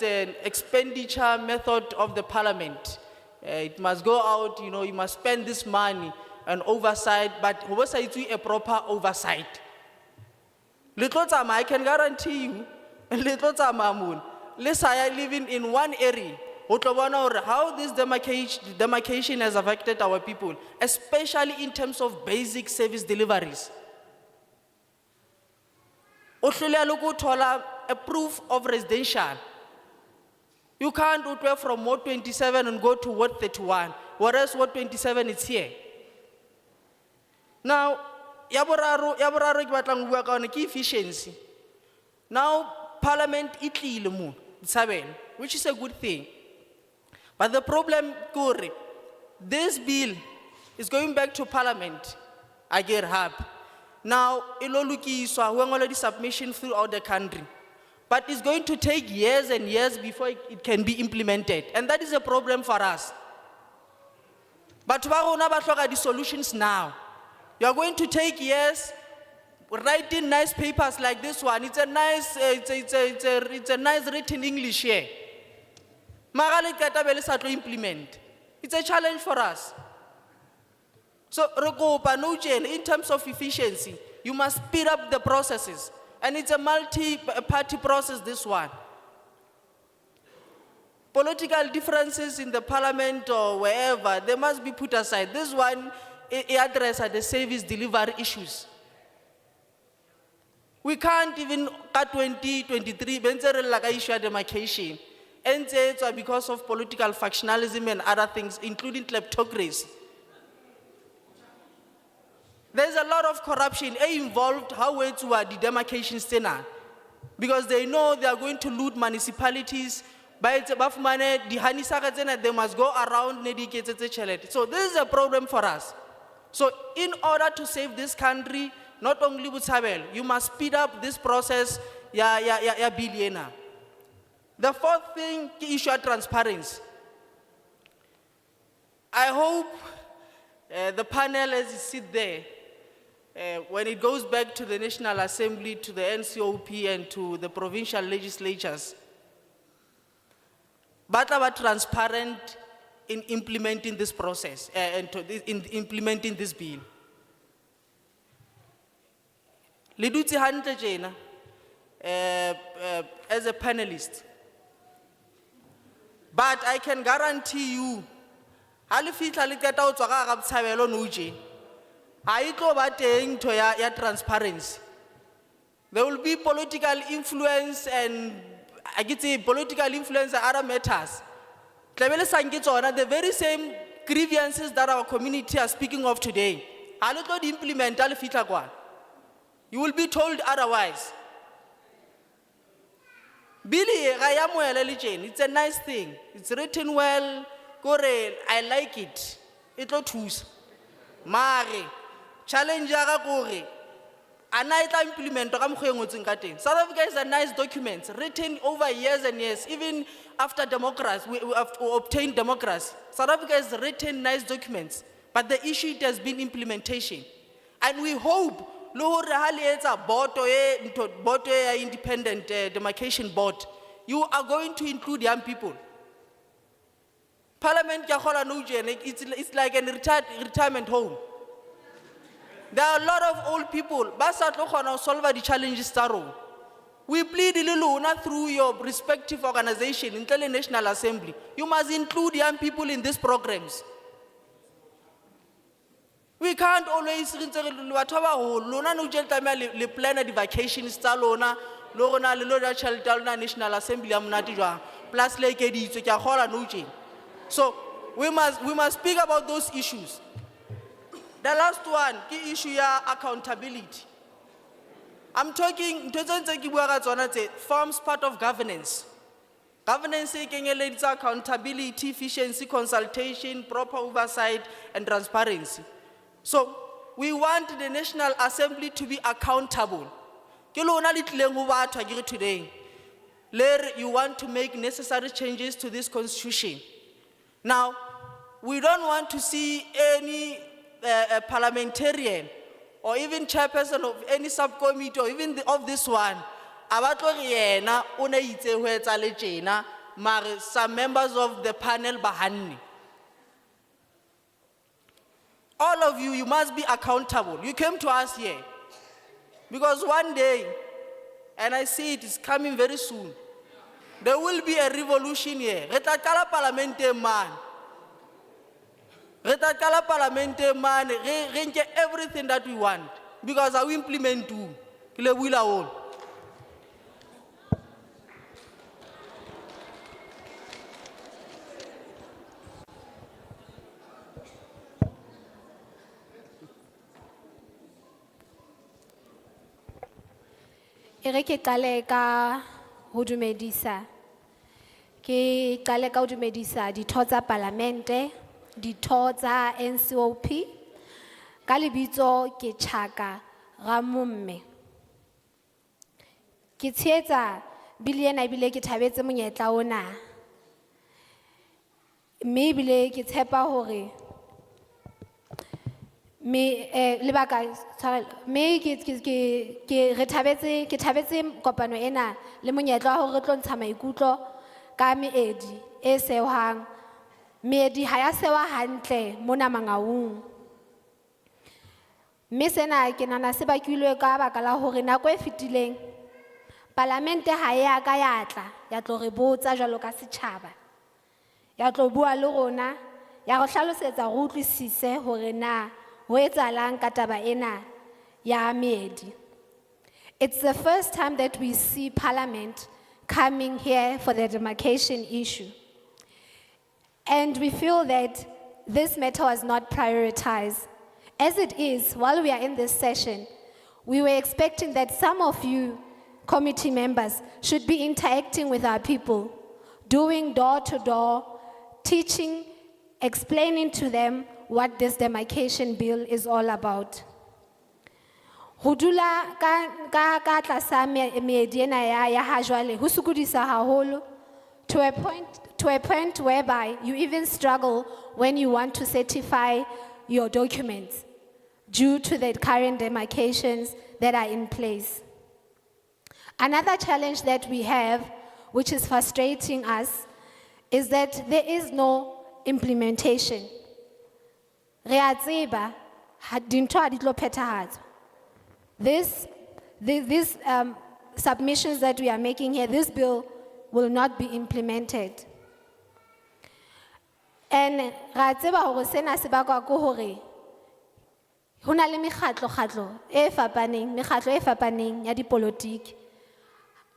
an expenditure method of the parliament. It must go out, you must spend this money and oversight, but oversight is a proper oversight. I can guarantee you, living in one area, how this demarcation has affected our people, especially in terms of basic service deliveries. A proof of residential. You can't go from Ward 27 and go to Ward 31, whereas Ward 27 is here. Now, efficiency. Now, Parliament which is a good thing. But the problem, this bill is going back to Parliament. I get help. Now, already submission throughout the country. But it's going to take years and years before it can be implemented. And that is a problem for us. But the solutions now. You are going to take years writing nice papers like this one. It's a nice, it's a nice written English here. Implement. It's a challenge for us. So, in terms of efficiency, you must speed up the processes. And it's a multi-party process, this one. Political differences in the parliament or wherever, they must be put aside. This one addresses the service delivery issues. We can't even cut 2023, issue demarcation. And it's because of political factionalism and other things, including kleptocracy. There's a lot of corruption involved how the demarcation center, because they know they are going to loot municipalities ba fumane dihanisaka tsena, they must go around ne di iketsetse tjhelete. So this is a problem for us. So in order to save this country, not only Botshabelo, you must speed up this process ya bill ena. The fourth thing, ke issue of transparency. I hope the panel as it sit there, when it goes back to the National Assembly, to the NCOP and to the provincial legislatures, but are transparent in implementing this process, in implementing this bill. Le dutse hantle tjena, as a panelist. But I can guarantee you, ha le fihla le qeta ho tswa ka hara Botshabelo nou tje, ha e tlo ba teng ntho ya transparency. There will be political influence and I get say political influence and other matters. Tlabele sanke tsona, the very same grievances that our community are speaking of today. Ha le tlo di implement ha le fihla kwana. You will be told otherwise. Billy, it's a nice thing. It's written well. Kore, I like it. It lo thusa. Mare, challenge ya ka kore, ana itla implement ka mokgwa e ngotseng ka teng. South Africa is a nice document written over years and years. Even after democracy, we have obtained democracy. South Africa has written nice documents, but the issue it has been implementation. And we hope Lord boto independent demarcation board, you are going to include young people. Parliament it's like a retirement home. There are a lot of old people, but solve the challenges. We plead through your respective organization, including National Assembly. You must include young people in these programs. We can't always plan the vacations National Assembly plus so we must speak about those issues. The last one, key issue ya accountability. I'm talking forms part of governance. Governance is accountability, efficiency, consultation, proper oversight, and transparency. So we want the National Assembly to be accountable. Today, you want to make necessary changes to this constitution. Now, we don't want to see any parliamentarian or even chairperson of any subcommittee or even of this one. Some members of the panel bahani. All of you, you must be accountable. You came to us here. Because one day, and I see it is coming very soon, there will be a revolution here. Retakala parlamente man. Retakala parlamente man. Renke everything that we want. Because I will implement too. Kile will all. Ere ke qale ka ho dumedisa. Ke qale ka ho dumedisa ditho tsa parlamente, ditho tsa NCOP. Ka lebitso ke Chaka Ramumme. Ke tshehetsa bili ena ebile ke thabetse monyetla ona. Mme ebile ke tshepa hore lebaka me ke thabetse kopano ena le monyetla hore re tlo ntsha maikutlo ka meedi e sehwang. Meedi ha ya sewa hantle mona Mangaung. Mme sena ke nana se bakilwe ka baka la hore nako e fetileng parlamente ha ya ka ya tla ya tlo re botsa jwalo ka setjhaba. Ya tlo bua le rona ya go hlalosetsa go utlwisise hore na it's the first time that we see Parliament coming here for the demarcation issue. And we feel that this matter was not prioritized. As it is, while we are in this session, we were expecting that some of you committee members should be interacting with our people, doing door to door, teaching, explaining to them what this demarcation bill is all about. Ho dula ka tlasa meedi ena ya ha jwale, ho sokodisa haholo, to a point whereby you even struggle when you want to certify your documents due to the current demarcations that are in place. Another challenge that we have, which is frustrating us, is that there is no implementation. Re a tseba, dintho ha di tlo phethahatswa. These submissions that we are making here, this bill will not be implemented. And ra tseba hore sena se bakwa ke hore ho na le mekgatlo e fapaneng ya dipolotiki.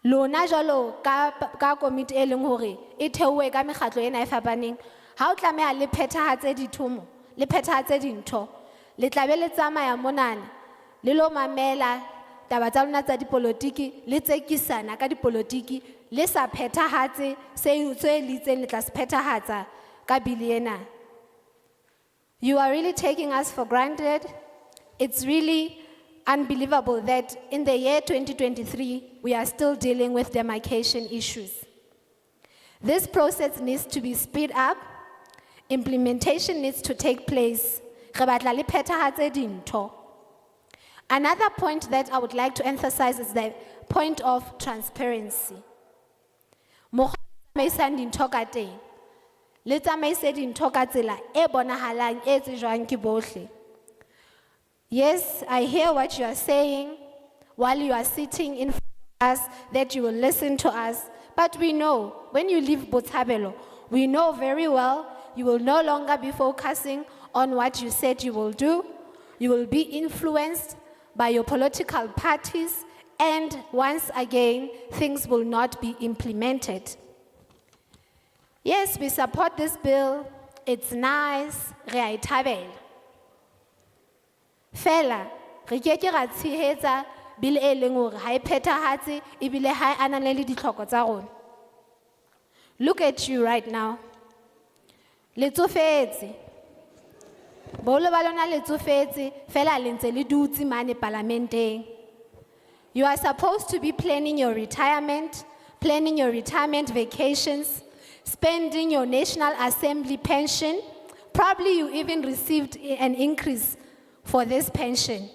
Lona jwalo ka komiti e leng hore e theuwe ka mekgatlo ena e fapaneng, ha o tlameha le phethahatse dithomo, le phethahatse dintho, le tla be le tsamaya monana, le lo mamela taba tsa lona tsa dipolotiki, le tsekisana ka dipolotiki, le sa phethahatse se le itseng le tla se phethahatsa ka bili ena. You are really taking us for granted. It's really unbelievable that in the year 2023, we are still dealing with demarcation issues. This process needs to be speed up. Implementation needs to take place. Re batla le phethahatse dintho. Another point that I would like to emphasize is the point of transparency. Mokgwa o tsamaisang dintho ka teng, le tsamaise dintho ka tsela e bonahalang e tsejwang ke bohle. Yes, I hear what you are saying while you are sitting in front of us, that you will listen to us. But we know, when you leave Botshabelo, we know very well you will no longer be focusing on what you said you will do. You will be influenced by your political parties, and once again, things will not be implemented. Yes, we support this bill. It's nice. Re a e thabela. Fela, re keke ra tshehetsa bill e leng hore ha e phethahatse ebile ha e ananele ditlhoko tsa rona. Look at you right now. Le tsofetse. Bolo ba lona le tsofetse, fela le ntse le dutse mane parlamenteng. You are supposed to be planning your retirement vacations, spending your National Assembly pension. Probably you even received an increase for this pension.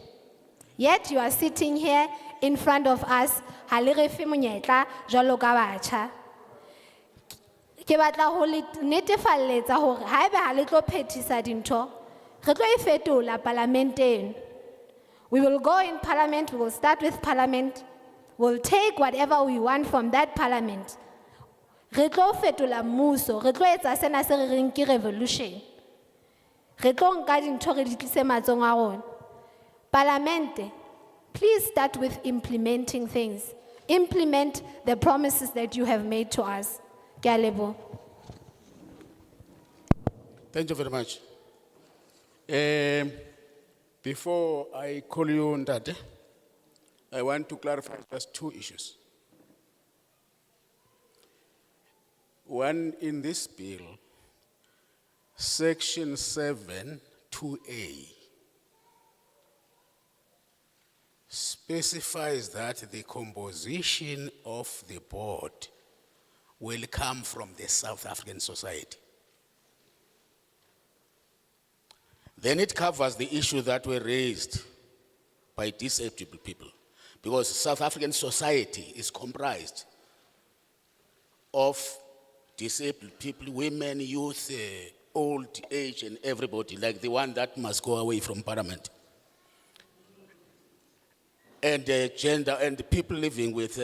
Yet you are sitting here in front of us, ha le re fe monyetla jwalo ka batjha. Ke batla ho le netefalletsa hore haebe ha le tlo phethisa dintho, re tlo e fetola parlamenteng. We will go in parliament, we will start with parliament, we'll take whatever we want from that parliament. Re tlo fetola mmuso, re tlo etsa sena se re reng ke revolution. Re tlo nka dintho re di tlise matsong a rona. Parlamente, please start with implementing things. Implement the promises that you have made to us. Ke a leboha. Thank you very much. Before I call you Ndade, I want to clarify just two issues. One, in this bill, Section 7, 2A, specifies that the composition of the board will come from the South African society. Then it covers the issue that were raised by disabled people, because South African society is comprised of disabled people, women, youth, old age, and everybody, like the one that must go away from parliament. And gender, and the people living with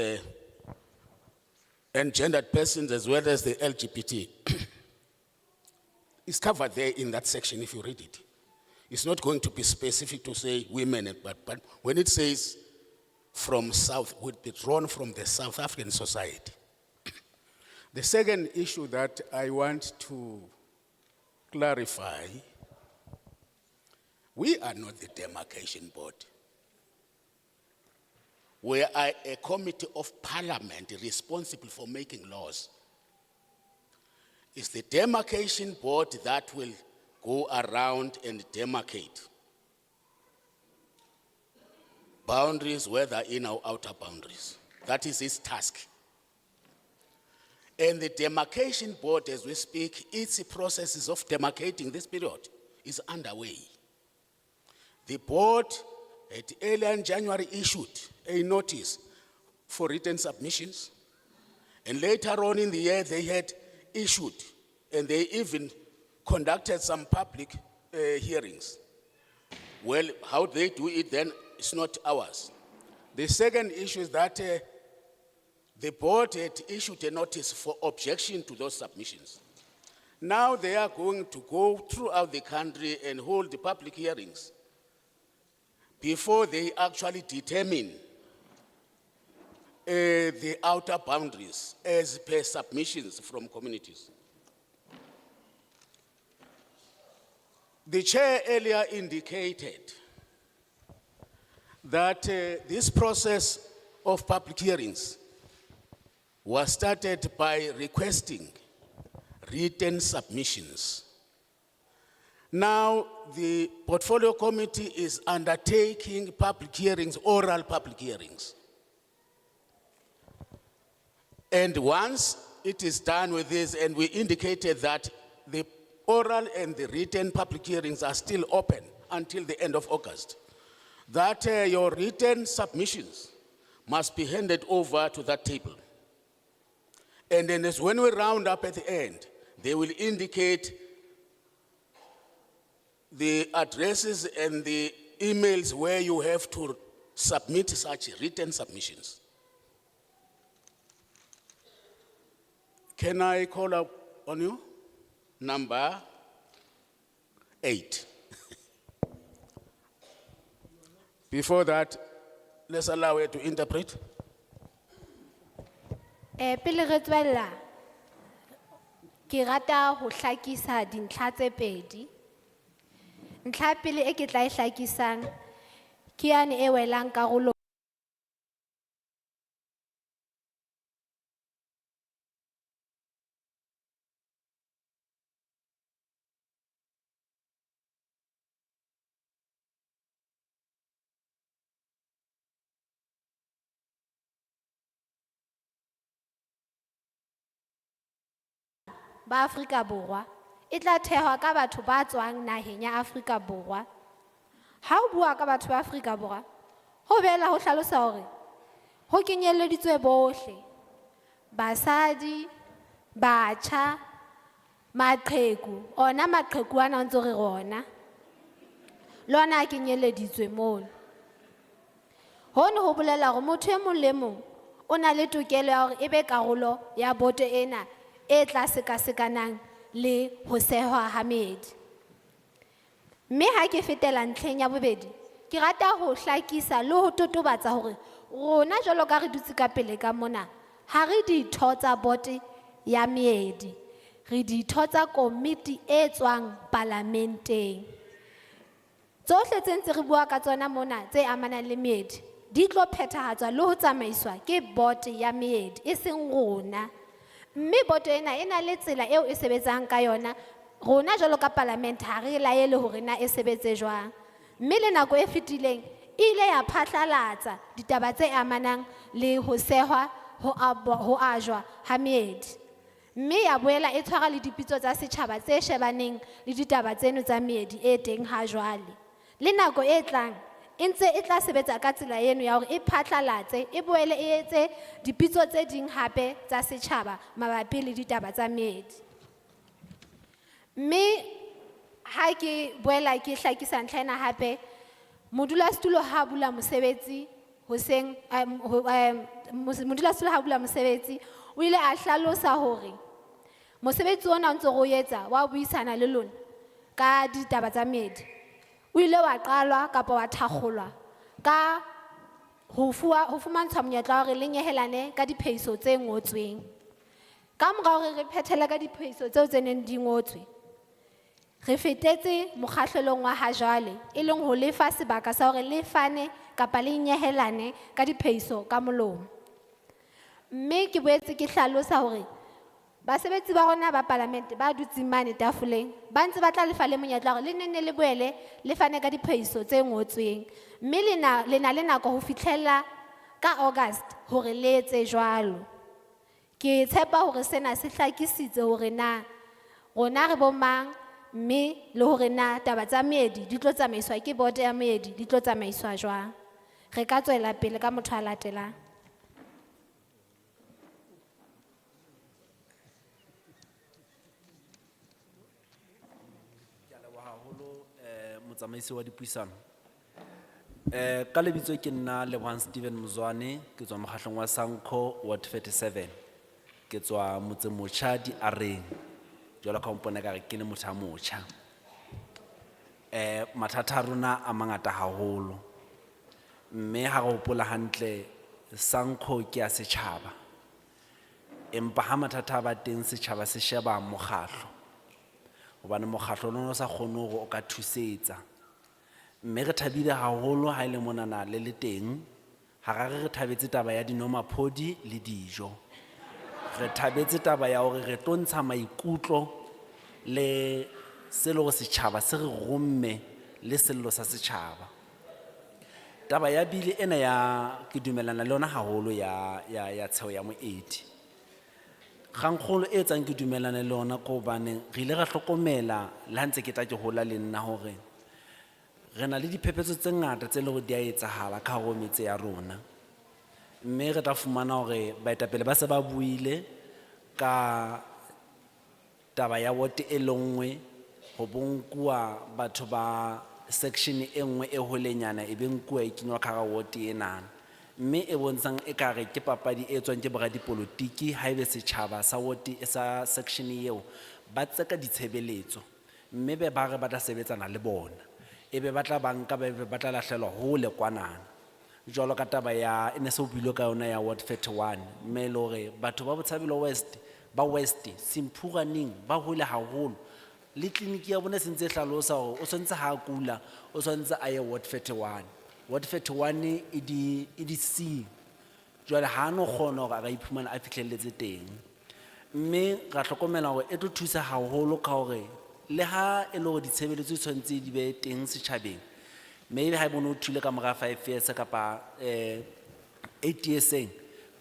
and gendered persons, as well as the LGBT. It's covered there in that section if you read it. It's not going to be specific to say women, but when it says from South, would be drawn from the South African society. The second issue that I want to clarify, we are not the Demarcation Board. We are a committee of parliament responsible for making laws. It's the demarcation board that will go around and demarcate boundaries, whether in or outer boundaries. That is its task. And the demarcation board, as we speak, its processes of demarcating this period is underway. The board had earlier in January issued a notice for written submissions. And later on in the year, they had issued, and they even conducted some public hearings. Well, how they do it then is not ours. The second issue is that the board had issued a notice for objection to those submissions. Now they are going to go throughout the country and hold the public hearings before they actually determine the outer boundaries as per submissions from communities. The chair earlier indicated that this process of public hearings was started by requesting written submissions. Now, the portfolio committee is undertaking public hearings, oral public hearings. And once it is done with this, and we indicated that the oral and the written public hearings are still open until the end of August, that your written submissions must be handed over to that table. And then as when we round up at the end, they will indicate the addresses and the emails where you have to submit such written submissions. Can I call up on you? Number 8. Before that, let's allow her to interpret. Pele re tswella, ke rata ho hlakisa dintlha tse pedi. Ntlha pele e ke tla e hlakisang ke yane e welang karolo ba Afrika Borwa, e tla thehwa ka batho ba tswang naheng ya Afrika Borwa. Ha o bua ka batho ba Afrika Borwa, ho bela ho hlalosa hore ho kenyeleditswe bohle, basadi, batjha, maqheku, ona maqheku ana ntse re rona. Lona a kenyeleditswe mono. Hono ho bolela hore motho e mong le mong o na le tokelo ya hore ebe karolo ya boto ena e tla sekasekanang le ho sehwa ha meedi. Mme ha ke fetela ntlheng ya bobedi, ke rata ho hlakisa le ho totobatsa hore rona jwalo ka re dutse ka pele ka mona, ha re ditho tsa bote ya meedi, re ditho tsa komiti e tswang parlamenteng. Tsohle tse ntse re bua ka tsona mona tse amanang le meedi di tlo phethahatswa le ho tsamaiswa ke bote ya meedi, e seng rona. Mme boto ena e na le tsela eo e sebetsang ka yona, rona jwalo ka parlament ha re laele hore na e sebetse jwang. Mme le nako e fetileng ile ya phatlalatsa ditaba tse amanang le ho sehwa ho ajwa ha meedi. Mme ya boela e tshwara le dipitso tsa setjhaba tse shebaneng le ditaba tseno tsa meedi e teng ha jwale. Le nako e tlang e ntse e tla sebetsa ka tsela eno ya hore e phatlalatse, e boele e etse dipitso tse ding hape tsa setjhaba mabapi le ditaba tsa meedi. Mme ha ke boela ke hlakisa ntlha ena hape, modulasetulo ha bula mosebetsi hoseng modulasetulo ha bula mosebetsi o ile a hlalosa hore mosebetsi ona o ntse o etsa wa buisana le lona ka ditaba tsa meedi o ile wa qalwa kapa wa thakgolwa ka ho fumantshwa monyetla hore le nyehelane ka diphehiso tse ngotsweng. Ka mora hore re phethele ka diphehiso tseo tse neng di ngotswe, re fetetse mokgahlelong wa ha jwale, e leng ho lefa sebaka sa hore le fane kapa le nyehelane ka diphehiso ka molomo. Mme ke boetse ke hlalosa hore basebetsi ba rona ba parlamente ba dutseng mane tafoleng ba ntse ba tla lefa le monyetla hore le nenne le boele le fane ka diphehiso tse ngotsweng mme le na le nako ho fitlhella ka August hore le etse jwalo. Ke tshepa hore sena se hlakisitse hore na rona re bo mang mme le hore na taba tsa meedi di tlo tsamaiswa ke board ya meedi di tlo tsamaiswa jwang. Re ka tswela pele ka motho a latelang. Motsamaisi wa dipuisano. Ka lebitso ke nna Lebohang Steven Muzwane, ke tswa mokgahlong wa Sanco Ward 37. Ke tswa motse motjha di Areng. Jwalo ka mpona ka re ke le motho a motjha. Mathata a rona a mangata haholo. Mme ha re hopola hantle Sanco ke ya setjhaba. Empa ha mathata a ba teng setjhaba se sheba mokgahlo. Hobane mokgahlo ona o sa kgone hore o ka thusetsa. Mme re thabile haholo ha ile monana le le teng. Harare re thabetse taba ya dinomaphodi le dijo. Re thabetse taba ya hore re tlo ntsha maikutlo le selo setjhaba se re romme le sello sa setjhaba. Taba ya bile ena ya ke dumelana le yona haholo ya tsheo ya moedi. Kgangkgolo e etsang ke dumelane le yona ko bane re ile ra hlokomela le ha ntse ke tla ke hola le nna hore re na le diphephetso tse ngata tse leng hore di a etsahala ka hare ho metse ya rona. Mme re tla fumana hore baetapele ba se ba buile ka taba ya ward e lengwe ho bonkuwa batho ba section e nngwe e holenyana e be nkuwa e kenywa ka hara ward enana. Mme e bontshang ekare ke papadi e tswang ke boradipolotiki ha ebe setjhaba sa ward sa section eo ba tseka ditshebeletso mme be ba re ba tla sebetsana le bona ebe ba tla banka ba tla lahlelwa hole kwanana. Jwalo ka taba ya ene se o buile ka yona ya ward 31 mme le hore batho ba Botshabelo West ba West Simphuraneng ba hole haholo le kliniki ya bona sentse hlalosa hore o sontse ha kula o sontse a ye ward 31. Ward 31 e di C. Jwale ha no kgona hore a ka iphumana a fihlelletse teng. Mme ra hlokomela hore e tlo thusa haholo ka hore le ha e le hore ditshebeletso tshwantse di be teng setjhabeng. Maybe ha bona o thule ka mora 5 years kapa 8 years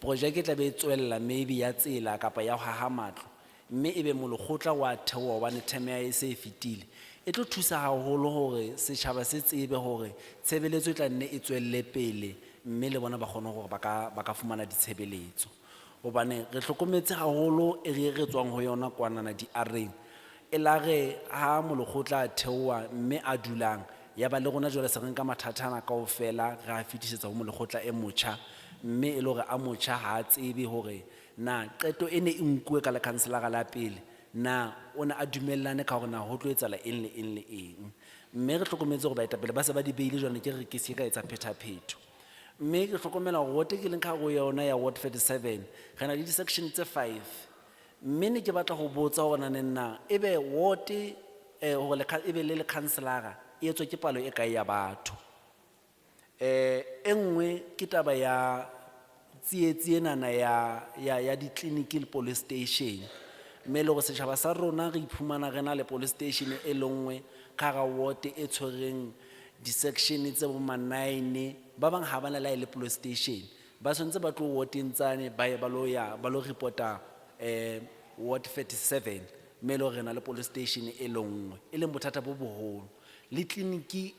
project e tla be tswella maybe ya tsela kapa ya ho haha matlo. Mme ebe molokgotla wa thewa wa term ya e se fitile. E tlo thusa haholo hore setjhaba se tsebe hore tshebeletso e tla nne e tswelle pele mme le bona ba kgone hore ba ka fumana ditshebeletso. Hobane re hlokometse haholo e re tswang ho yona kwanana di Areng. E la re ha molokgotla a thewa mme a dulang ya ba le rona jwale se re nka mathatana kaofela re a fetisetsa ho molokgotla e motjha mme e le hore a motjha ha a tsebe hore na qeto ene e nkuwe ka le councilor la pele na ona a dumellane ka hore na ho tlo etsala eng le eng le eng. Mme re hlokometse hore baetapele ba se ba di beile jwana ke re ke se ka etsa phethaphetho. Mme ke hlokomela hore ward ke leng ka go yona ya ward 37 re na le di section tse 5. Mme ne ke batla go botsa hore nna ebe ward hore le ebe le councilor e etswa ke palo e kae ya batho. Engwe ke taba ya tsietsi enana ya di clinic le police station. Mme le go setjhaba sa rona re iphumana re na le police station e lengwe ka ga ward e tshwereng di section tse bo ma 9 ba bang ha bana la ile police station ba sontse ba tlo ward ntsane ba ye ba lo reporta ward 37 mme le re na le police station e lengwe e le bothata bo boholo le kliniki